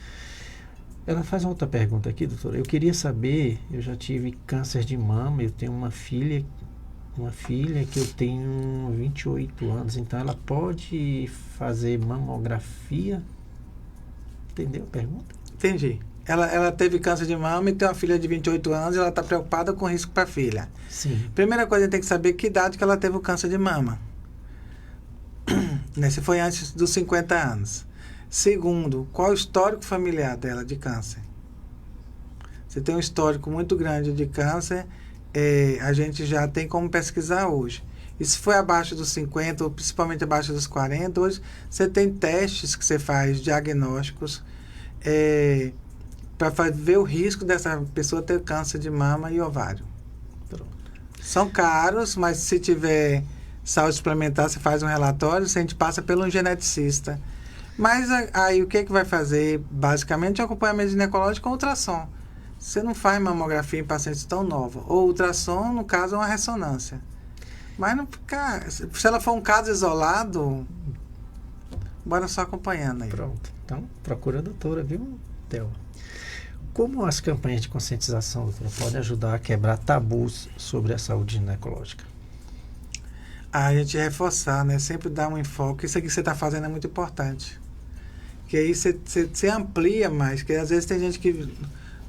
Ela faz outra pergunta aqui, doutora. Eu queria saber, eu já tive câncer de mama, eu tenho uma filha que eu tenho 28 anos, então ela pode fazer mamografia? Entendeu a pergunta? Entendi. Ela teve câncer de mama e tem uma filha de 28 anos e ela está preocupada com o risco para a filha. Sim. Primeira coisa, a gente tem que saber que idade que ela teve o câncer de mama. Se foi antes dos 50 anos. Segundo, qual o histórico familiar dela de câncer? Você tem um histórico muito grande de câncer, a gente já tem como pesquisar hoje. E se for abaixo dos 50, ou principalmente abaixo dos 40, hoje você tem testes que você faz, diagnósticos, para ver o risco dessa pessoa ter câncer de mama e ovário. Pronto. São caros, mas se tiver saúde suplementar, você faz um relatório, a gente passa pelo geneticista. Mas aí o que vai fazer? Basicamente, acompanhamento ginecológico com ultrassom. Você não faz mamografia em pacientes tão novos. Ou ultrassom, no caso, é uma ressonância. Mas não fica, se ela for um caso isolado, bora só acompanhando aí. Pronto. Então, procura a doutora, viu, Theo? Como as campanhas de conscientização, doutora, podem ajudar a quebrar tabus sobre a saúde ginecológica? A gente reforçar, né? Sempre dar um enfoque. Isso aqui que você está fazendo é muito importante. Que aí você amplia mais. Porque às vezes tem gente que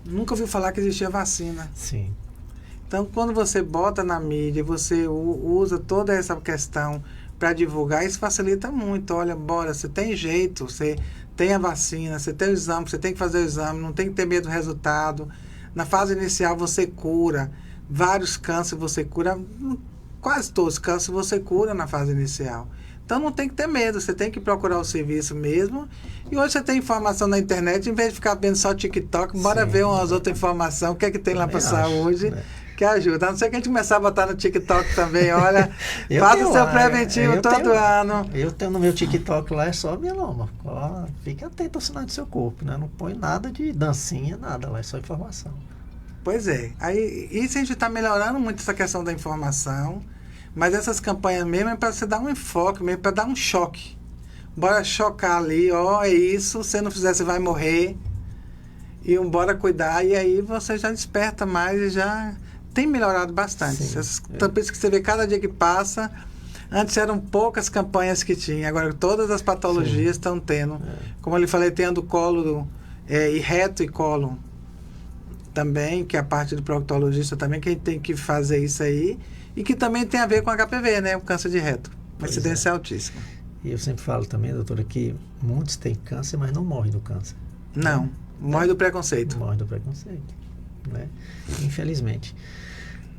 nunca ouviu falar que existia vacina. Sim. Então, quando você bota na mídia, você usa toda essa questão para divulgar, isso facilita muito. Olha, bora, você tem jeito, você tem a vacina, você tem o exame, você tem que fazer o exame, não tem que ter medo do resultado. Na fase inicial você cura, vários cânceres você cura, quase todos os cânceres você cura na fase inicial. Então não tem que ter medo, você tem que procurar o serviço mesmo. E hoje você tem informação na internet, em vez de ficar vendo só TikTok, bora ver umas outras informações, o que é que tem lá para saúde, né? Que ajuda. A não ser que a gente começar a botar no TikTok também, olha, faça o seu preventivo todo ano. Eu tenho no meu TikTok lá, é só mieloma. Ó, fique atento ao sinal do seu corpo, né? Não põe nada de dancinha, nada, lá é só informação. Pois é. Aí, isso a gente está melhorando muito essa questão da informação, mas essas campanhas mesmo é para você dar um enfoque, mesmo para dar um choque. Bora chocar ali, ó, é isso, se não fizer você vai morrer. E bora cuidar, e aí você já desperta mais e já tem melhorado bastante. Essas campanhas que você vê cada dia que passa, antes eram poucas campanhas que tinha, agora todas as patologias estão tendo. Como eu lhe falei, tem a do colo e reto e colo também, que é a parte do proctologista também, que a gente tem que fazer isso aí, e que também tem a ver com HPV, né? O câncer de reto. A incidência é altíssima. E eu sempre falo também, doutora, que muitos têm câncer, mas não morrem do câncer. Não, morre do preconceito. Morre do preconceito, né? Infelizmente.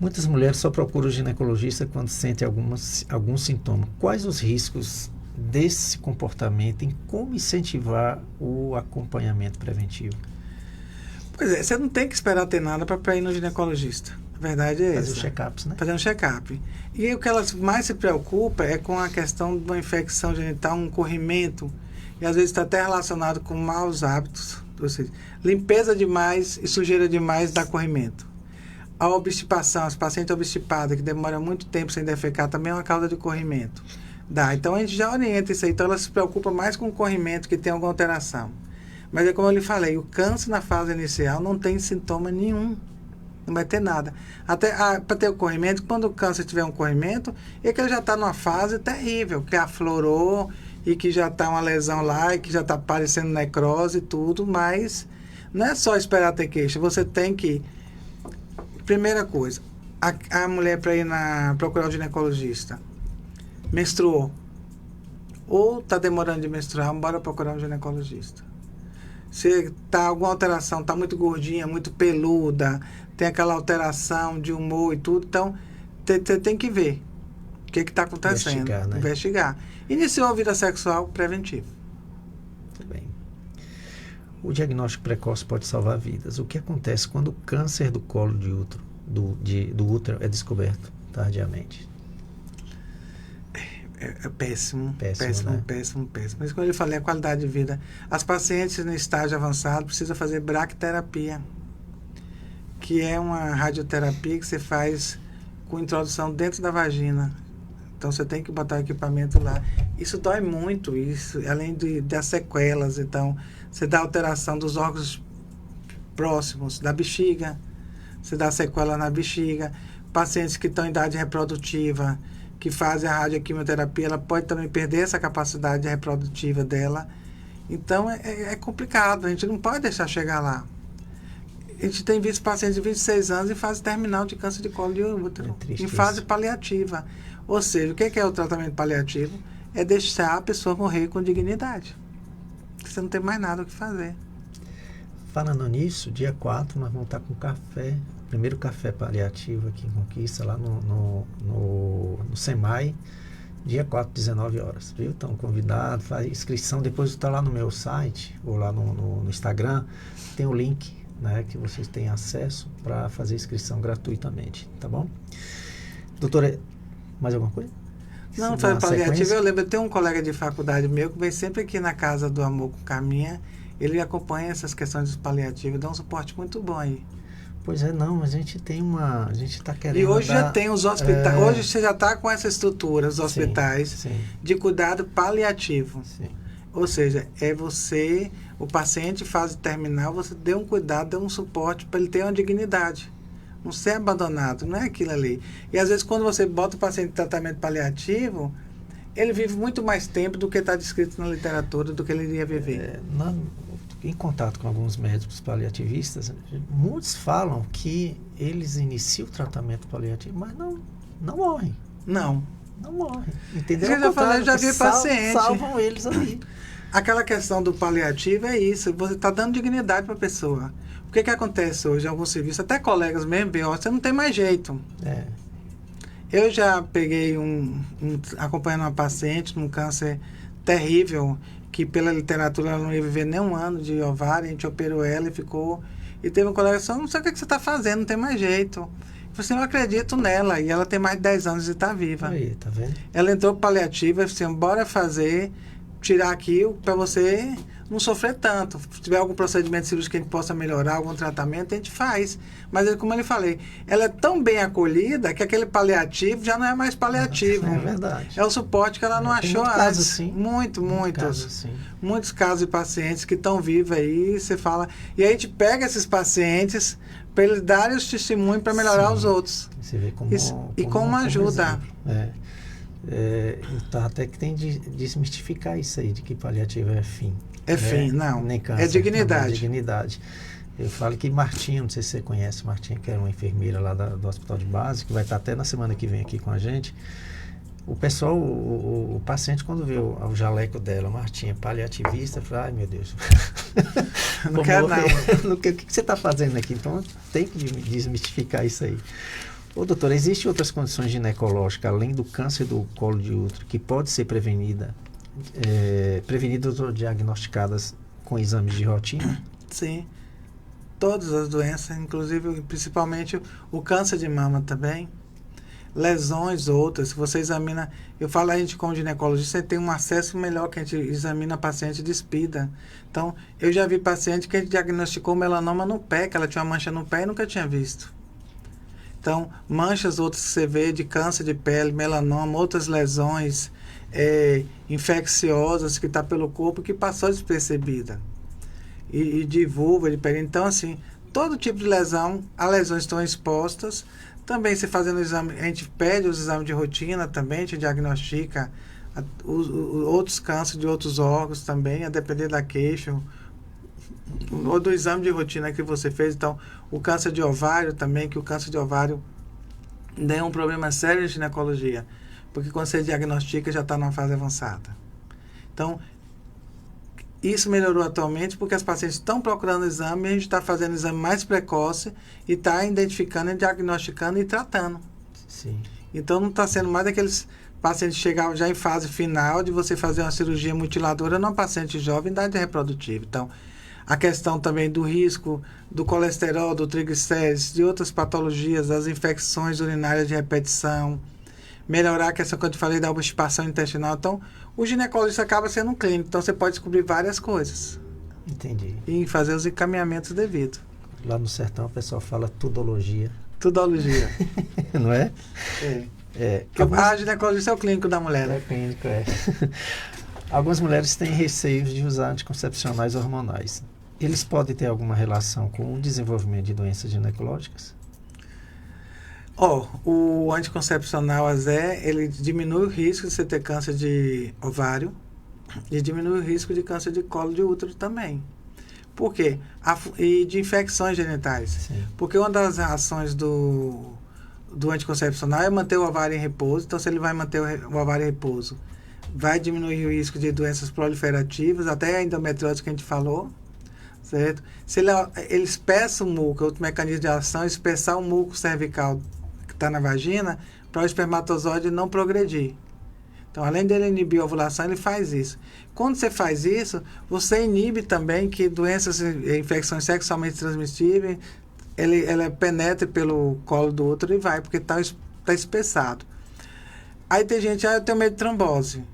Muitas mulheres só procuram o ginecologista quando sentem algum sintoma. Quais os riscos desse comportamento em como incentivar o acompanhamento preventivo? Pois é, você não tem que esperar ter nada para ir no ginecologista. A verdade é essa. Fazer os check-ups, né? Fazer um check-up. E o que elas mais se preocupam é com a questão de uma infecção genital, um corrimento, e às vezes está até relacionado com maus hábitos. Ou seja, limpeza demais e sujeira demais dá corrimento. A obstipação, as pacientes obstipadas, que demoram muito tempo sem defecar, também é uma causa de corrimento. Então a gente já orienta isso aí. Então ela se preocupa mais com o corrimento, que tem alguma alteração. Mas é como eu lhe falei, o câncer na fase inicial não tem sintoma nenhum. Não vai ter nada. Até para ter o corrimento, quando o câncer tiver um corrimento, é que ele já está numa fase terrível, que aflorou e que já está uma lesão lá e que já está aparecendo necrose e tudo, mas não é só esperar ter queixa. Você tem que... Primeira coisa, a mulher para ir procurar o ginecologista menstruou ou está demorando de menstruar, bora procurar um ginecologista. Se está alguma alteração, está muito gordinha, muito peluda, tem aquela alteração de humor e tudo, então você tem que ver o que está acontecendo. Investigar, né? Investigar. Iniciou a vida sexual preventivo. Muito bem. O diagnóstico precoce pode salvar vidas. O que acontece quando o câncer do colo de útero, do útero é descoberto tardiamente? É péssimo, né? péssimo. Mas como eu falei, a qualidade de vida. As pacientes no estágio avançado precisam fazer bracterapia, que é uma radioterapia que você faz com introdução dentro da vagina. Então você tem que botar o equipamento lá. Isso dói muito, isso, além das sequelas. Então, você dá alteração dos órgãos próximos, da bexiga, você dá sequela na bexiga. Pacientes que estão em idade reprodutiva, que fazem a radioquimioterapia, ela pode também perder essa capacidade reprodutiva dela. Então, é complicado, a gente não pode deixar chegar lá. A gente tem visto pacientes de 26 anos em fase terminal de câncer de colo de útero, em fase paliativa. Ou seja, o que é o tratamento paliativo? É deixar a pessoa morrer com dignidade. Você não tem mais nada o que fazer. Falando nisso, dia 4 nós vamos estar com café primeiro café paliativo aqui em Conquista, lá no SEMAI, dia 4, 19 horas, viu? Estão convidados, faz inscrição, depois está lá no meu site, ou lá no Instagram, tem o link, né, que vocês têm acesso para fazer inscrição gratuitamente, tá bom? Doutora, mais alguma coisa? Não, foi paliativo. Eu lembro, eu tenho um colega de faculdade meu que vem sempre aqui na Casa do Amor com Caminha. Ele acompanha essas questões dos paliativos, dá um suporte muito bom aí. Pois é, não, mas a gente está querendo. E hoje já tem os hospitais. Hoje você já está com essa estrutura, os hospitais, sim. de cuidado paliativo. Sim. Ou seja, é você, o paciente em fase terminal, você dê um cuidado, dê um suporte para ele ter uma dignidade. Não ser abandonado, não é aquilo ali. E às vezes quando você bota o paciente em tratamento paliativo, ele vive muito mais tempo do que está descrito na literatura, do que ele iria viver. Em contato com alguns médicos paliativistas, muitos falam que eles iniciam o tratamento paliativo, mas não morrem. Não morrem. Entendeu? Eu já vi paciente. Salvam eles ali. Aquela questão do paliativo é isso, você está dando dignidade para a pessoa. O que acontece hoje em alguns serviços, até colegas mesmo, você não tem mais jeito. Eu já peguei acompanhando uma paciente num câncer terrível, que pela literatura ela não ia viver nem um ano de ovário, a gente operou ela e ficou... E teve um colega que disse, não sei o que você está fazendo, não tem mais jeito. Eu falei assim, eu acredito nela, e ela tem mais de 10 anos e está viva. Aí, tá vendo? Ela entrou paliativa e disse assim, bora tirar aqui para você não sofrer tanto. Se tiver algum procedimento cirúrgico que a gente possa melhorar, algum tratamento, a gente faz. Mas, como eu lhe falei, ela é tão bem acolhida que aquele paliativo já não é mais paliativo. É verdade. É o suporte que ela não achou antes. Casos, sim. Muitos. Muitos casos de pacientes que estão vivos aí, você fala... E aí a gente pega esses pacientes para eles darem os testemunhos para melhorar os outros. Você vê como ajuda. Então, até que tem de desmistificar isso aí, de que paliativo é fim. É fim, não. Nem câncer, é dignidade. É dignidade. Eu falo que Martinha, não sei se você conhece Martinha, que era uma enfermeira lá do Hospital de Base, que vai estar até na semana que vem aqui com a gente. O pessoal, o paciente, quando vê o jaleco dela, Martinha, paliativista, fala, ai meu Deus. Não quero não. O que você está fazendo aqui? Então tem que desmistificar isso aí. Ô, doutor, existem outras condições ginecológicas, além do câncer do colo de útero, que pode ser prevenidas ou diagnosticadas com exames de rotina? Sim. Todas as doenças, inclusive, principalmente o câncer de mama também. Lesões outras, se você examina... Eu falo, a gente como ginecologista, você tem um acesso melhor que a gente examina paciente despida. Então, eu já vi paciente que a gente diagnosticou melanoma no pé, que ela tinha uma mancha no pé e nunca tinha visto. Então, manchas outras que você vê de câncer de pele, melanoma, outras lesões infecciosas que está pelo corpo que passou despercebida. E de vulva, de pele. Então, assim, todo tipo de lesão, as lesões estão expostas. Também, se fazendo o exame, a gente pede os exames de rotina também, a gente diagnostica outros cânceres de outros órgãos também, a depender da queixa, ou do exame de rotina que você fez. Então, o câncer de ovário também, que o câncer de ovário é um problema sério de ginecologia, porque quando você diagnostica já está numa fase avançada. Então, isso melhorou atualmente porque as pacientes estão procurando exame e a gente está fazendo exame mais precoce e está identificando, diagnosticando e tratando. Sim. Então, não está sendo mais daqueles pacientes chegar já em fase final de você fazer uma cirurgia mutiladora numa paciente jovem em idade reprodutiva. Então, a questão também do risco do colesterol, do triglicérides, de outras patologias, das infecções urinárias de repetição, melhorar a questão que eu te falei da obstipação intestinal. Então, o ginecologista acaba sendo um clínico, então você pode descobrir várias coisas. Entendi. E fazer os encaminhamentos devidos. Lá no sertão o pessoal fala tudologia. Tudologia. Não é? A ginecologista é o clínico da mulher. É clínico, Algumas mulheres têm receios de usar anticoncepcionais hormonais. Eles podem ter alguma relação com o desenvolvimento de doenças ginecológicas? O anticoncepcional ele diminui o risco de você ter câncer de ovário e diminui o risco de câncer de colo de útero também. Por quê? E de infecções genitais. Sim. Porque uma das ações do anticoncepcional é manter o ovário em repouso. Então, se ele vai manter o ovário em repouso, vai diminuir o risco de doenças proliferativas, até a endometriose que a gente falou, certo? Se ele espessa o muco, outro mecanismo de ação é espessar o muco cervical que está na vagina para o espermatozoide não progredir. Então, além dele inibir a ovulação, ele faz isso. Quando você faz isso, você inibe também que doenças e infecções sexualmente transmissíveis, ela penetre pelo colo do útero e vai, porque está espessado. Aí tem gente, eu tenho medo de trombose.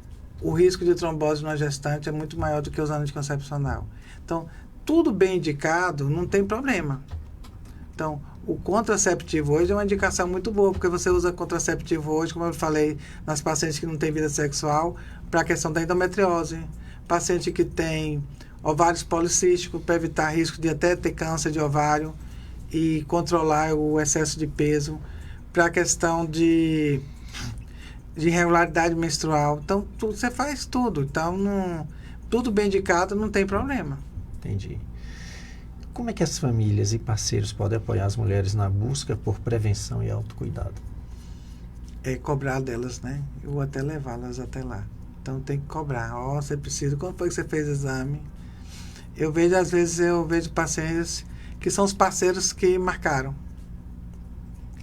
O risco de trombose numa gestante é muito maior do que usando anticoncepcional. Então, tudo bem indicado, não tem problema. Então, o contraceptivo hoje é uma indicação muito boa, porque você usa contraceptivo hoje, como eu falei, nas pacientes que não têm vida sexual, para a questão da endometriose, paciente que tem ovários policísticos, para evitar risco de até ter câncer de ovário e controlar o excesso de peso, para a questão de irregularidade menstrual. Então, você faz tudo. Então, tudo bem indicado, não tem problema. Entendi. Como é que as famílias e parceiros podem apoiar as mulheres na busca por prevenção e autocuidado? É cobrar delas, né? Eu vou até levá-las até lá. Então, tem que cobrar. Você precisa... Quando foi que você fez o exame? Às vezes, eu vejo pacientes que são os parceiros que marcaram.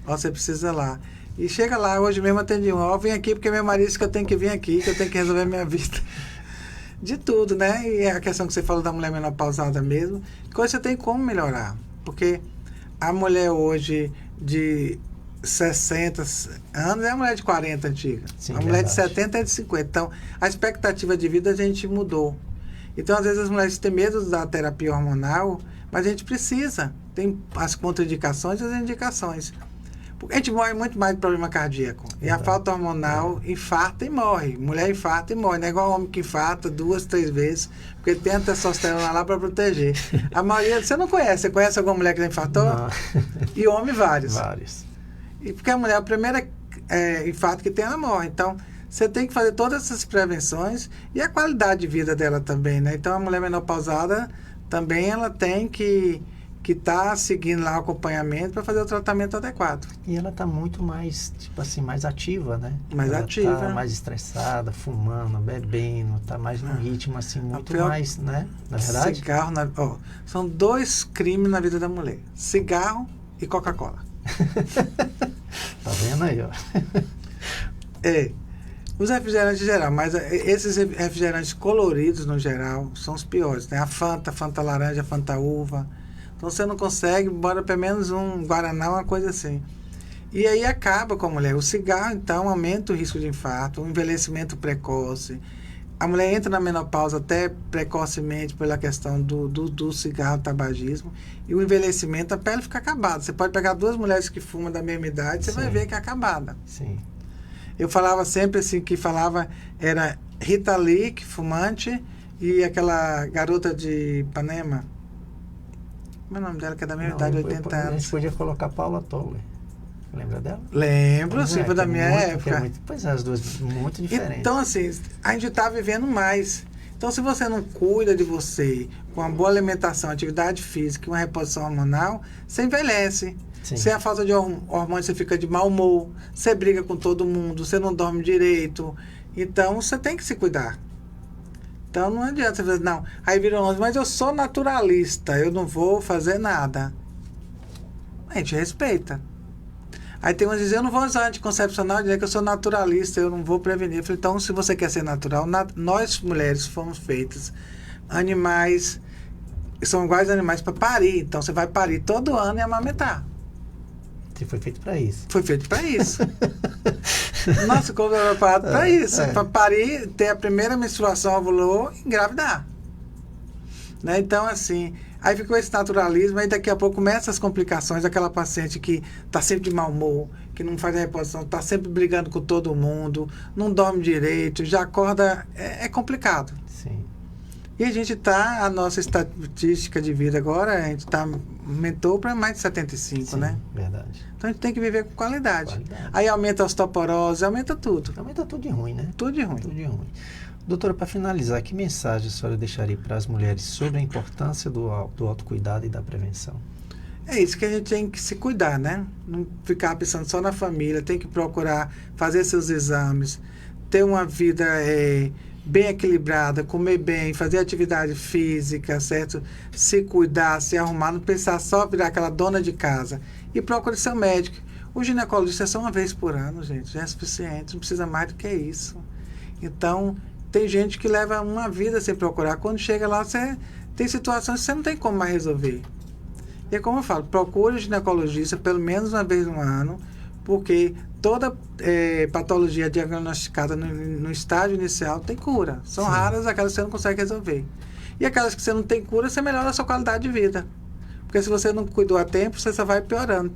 Você precisa lá. E chega lá, hoje mesmo atendi vem aqui porque meu marido disse que eu tenho que vir aqui, que eu tenho que resolver minha vida. De tudo, né? E a questão que você falou da mulher menopausada mesmo, coisa você tem como melhorar. Porque a mulher hoje de 60 anos é a mulher de 40 antiga. Sim, a mulher de 70 é de 50. Então, a expectativa de vida a gente mudou. Então, às vezes as mulheres têm medo da terapia hormonal, mas a gente precisa. Tem as contraindicações e as indicações. Porque a gente morre muito mais de problema cardíaco. E a falta hormonal infarta e morre. Mulher infarta e morre. Não é igual homem que infarta 2, 3 vezes, porque tem a testosterona lá para proteger. A maioria, você não conhece. Você conhece alguma mulher que já infartou? Não. E homem, vários. Vários. E porque a mulher, o primeiro infarto que tem, ela morre. Então, você tem que fazer todas essas prevenções e a qualidade de vida dela também, né? Então, a mulher menopausada também ela tem que está seguindo lá o acompanhamento para fazer o tratamento adequado. E ela está muito mais, tipo assim, mais ativa, né? Mais ativa. Está mais estressada, fumando, bebendo, está mais num ritmo assim, muito mais, né? Na verdade? Cigarro, são 2 crimes na vida da mulher. Cigarro e Coca-Cola. Tá vendo aí, ó? Os refrigerantes em geral, mas esses refrigerantes coloridos no geral são os piores, né? A Fanta laranja, a Fanta uva. Então você não consegue, bora pelo menos um Guaraná, uma coisa assim. E aí acaba com a mulher. O cigarro, então, aumenta o risco de infarto, o envelhecimento precoce. A mulher entra na menopausa até precocemente pela questão do cigarro, tabagismo. E o envelhecimento, a pele fica acabada. Você pode pegar 2 mulheres que fumam da mesma idade, você vai ver que é acabada. Sim. Eu falava sempre assim, era Rita Lee, fumante, e aquela garota de Ipanema. Como é o nome dela, que é da mesma idade, 80 anos. A gente podia colocar Paula Toller. Lembra dela? Lembro, sim, foi da minha época. Pois é, as duas muito diferentes. Então, assim, a gente está vivendo mais. Então, se você não cuida de você com uma boa alimentação, atividade física e uma reposição hormonal, você envelhece. Sim. Se é a falta de hormônio, você fica de mau humor, você briga com todo mundo, você não dorme direito. Então, você tem que se cuidar. Então, não adianta você fazer, não. Aí viram nós, mas eu sou naturalista, eu não vou fazer nada. A gente respeita. Aí tem uns que dizem, eu não vou usar anticoncepcional, dizer que eu sou naturalista, eu não vou prevenir. Eu falei, então, se você quer ser natural, nós mulheres fomos feitas animais, são iguais animais para parir. Então, você vai parir todo ano e amamentar. Você foi feito para isso. Foi feito para isso. Nosso corpo é preparado para isso. Para parir, ter a primeira menstruação, ovulou e engravidar. Né? Então, assim, aí ficou esse naturalismo, aí daqui a pouco começam as complicações, aquela paciente que está sempre de mau humor, que não faz a reposição, está sempre brigando com todo mundo, não dorme direito, já acorda, é complicado. Sim. E a gente a nossa estatística de vida agora, a gente aumentou para mais de 75, Sim, né? Verdade. Então a gente tem que viver com qualidade. Aí aumenta a osteoporose, aumenta tudo. Aumenta tudo de ruim, né? Tudo de ruim. Tudo de ruim. Doutora, para finalizar, que mensagem a senhora deixaria para as mulheres sobre a importância do autocuidado e da prevenção? É isso que a gente tem que se cuidar, né? Não ficar pensando só na família, tem que procurar fazer seus exames, ter uma vida bem equilibrada, comer bem, fazer atividade física, certo? Se cuidar, se arrumar, não pensar só virar aquela dona de casa. E procure seu médico. O ginecologista é só uma vez por ano, gente, já é suficiente, não precisa mais do que isso. Então, tem gente que leva uma vida sem procurar. Quando chega lá, tem situações que você não tem como mais resolver. E é como eu falo, procure o ginecologista pelo menos uma vez no ano, porque toda patologia diagnosticada no estágio inicial tem cura. São raras aquelas que você não consegue resolver. E aquelas que você não tem cura, você melhora a sua qualidade de vida. Porque se você não cuidou a tempo, você só vai piorando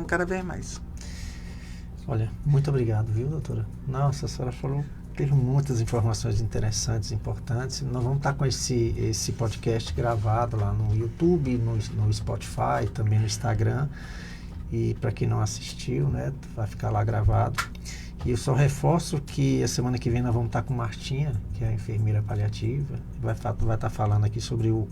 cada vez mais. Olha, muito obrigado, viu, doutora? Nossa, a senhora teve muitas informações interessantes, importantes. Nós vamos estar com esse podcast gravado lá no YouTube, no Spotify, também no Instagram. E para quem não assistiu, né, vai ficar lá gravado. E eu só reforço que a semana que vem nós vamos estar com Martinha, que é a enfermeira paliativa. Vai estar falando aqui sobre o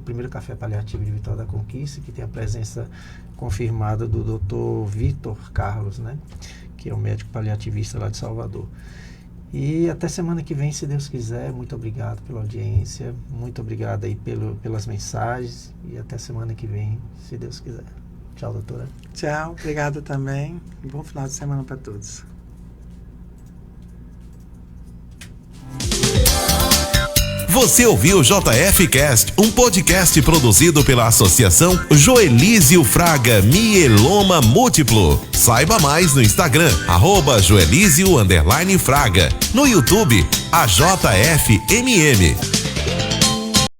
primeiro café paliativo de Vitória da Conquista, que tem a presença confirmada do Dr. Vitor Carlos, né, que é o médico paliativista lá de Salvador. E até semana que vem, se Deus quiser. Muito obrigado pela audiência, muito obrigado aí pelas mensagens, e até semana que vem, se Deus quiser. Tchau, doutora. Tchau, obrigado também. Bom final de semana para todos. Você ouviu o JF Cast, um podcast produzido pela Associação Joelísio Fraga Mieloma Múltiplo. Saiba mais no Instagram, @Joelísio_Fraga. No YouTube, AJFMM.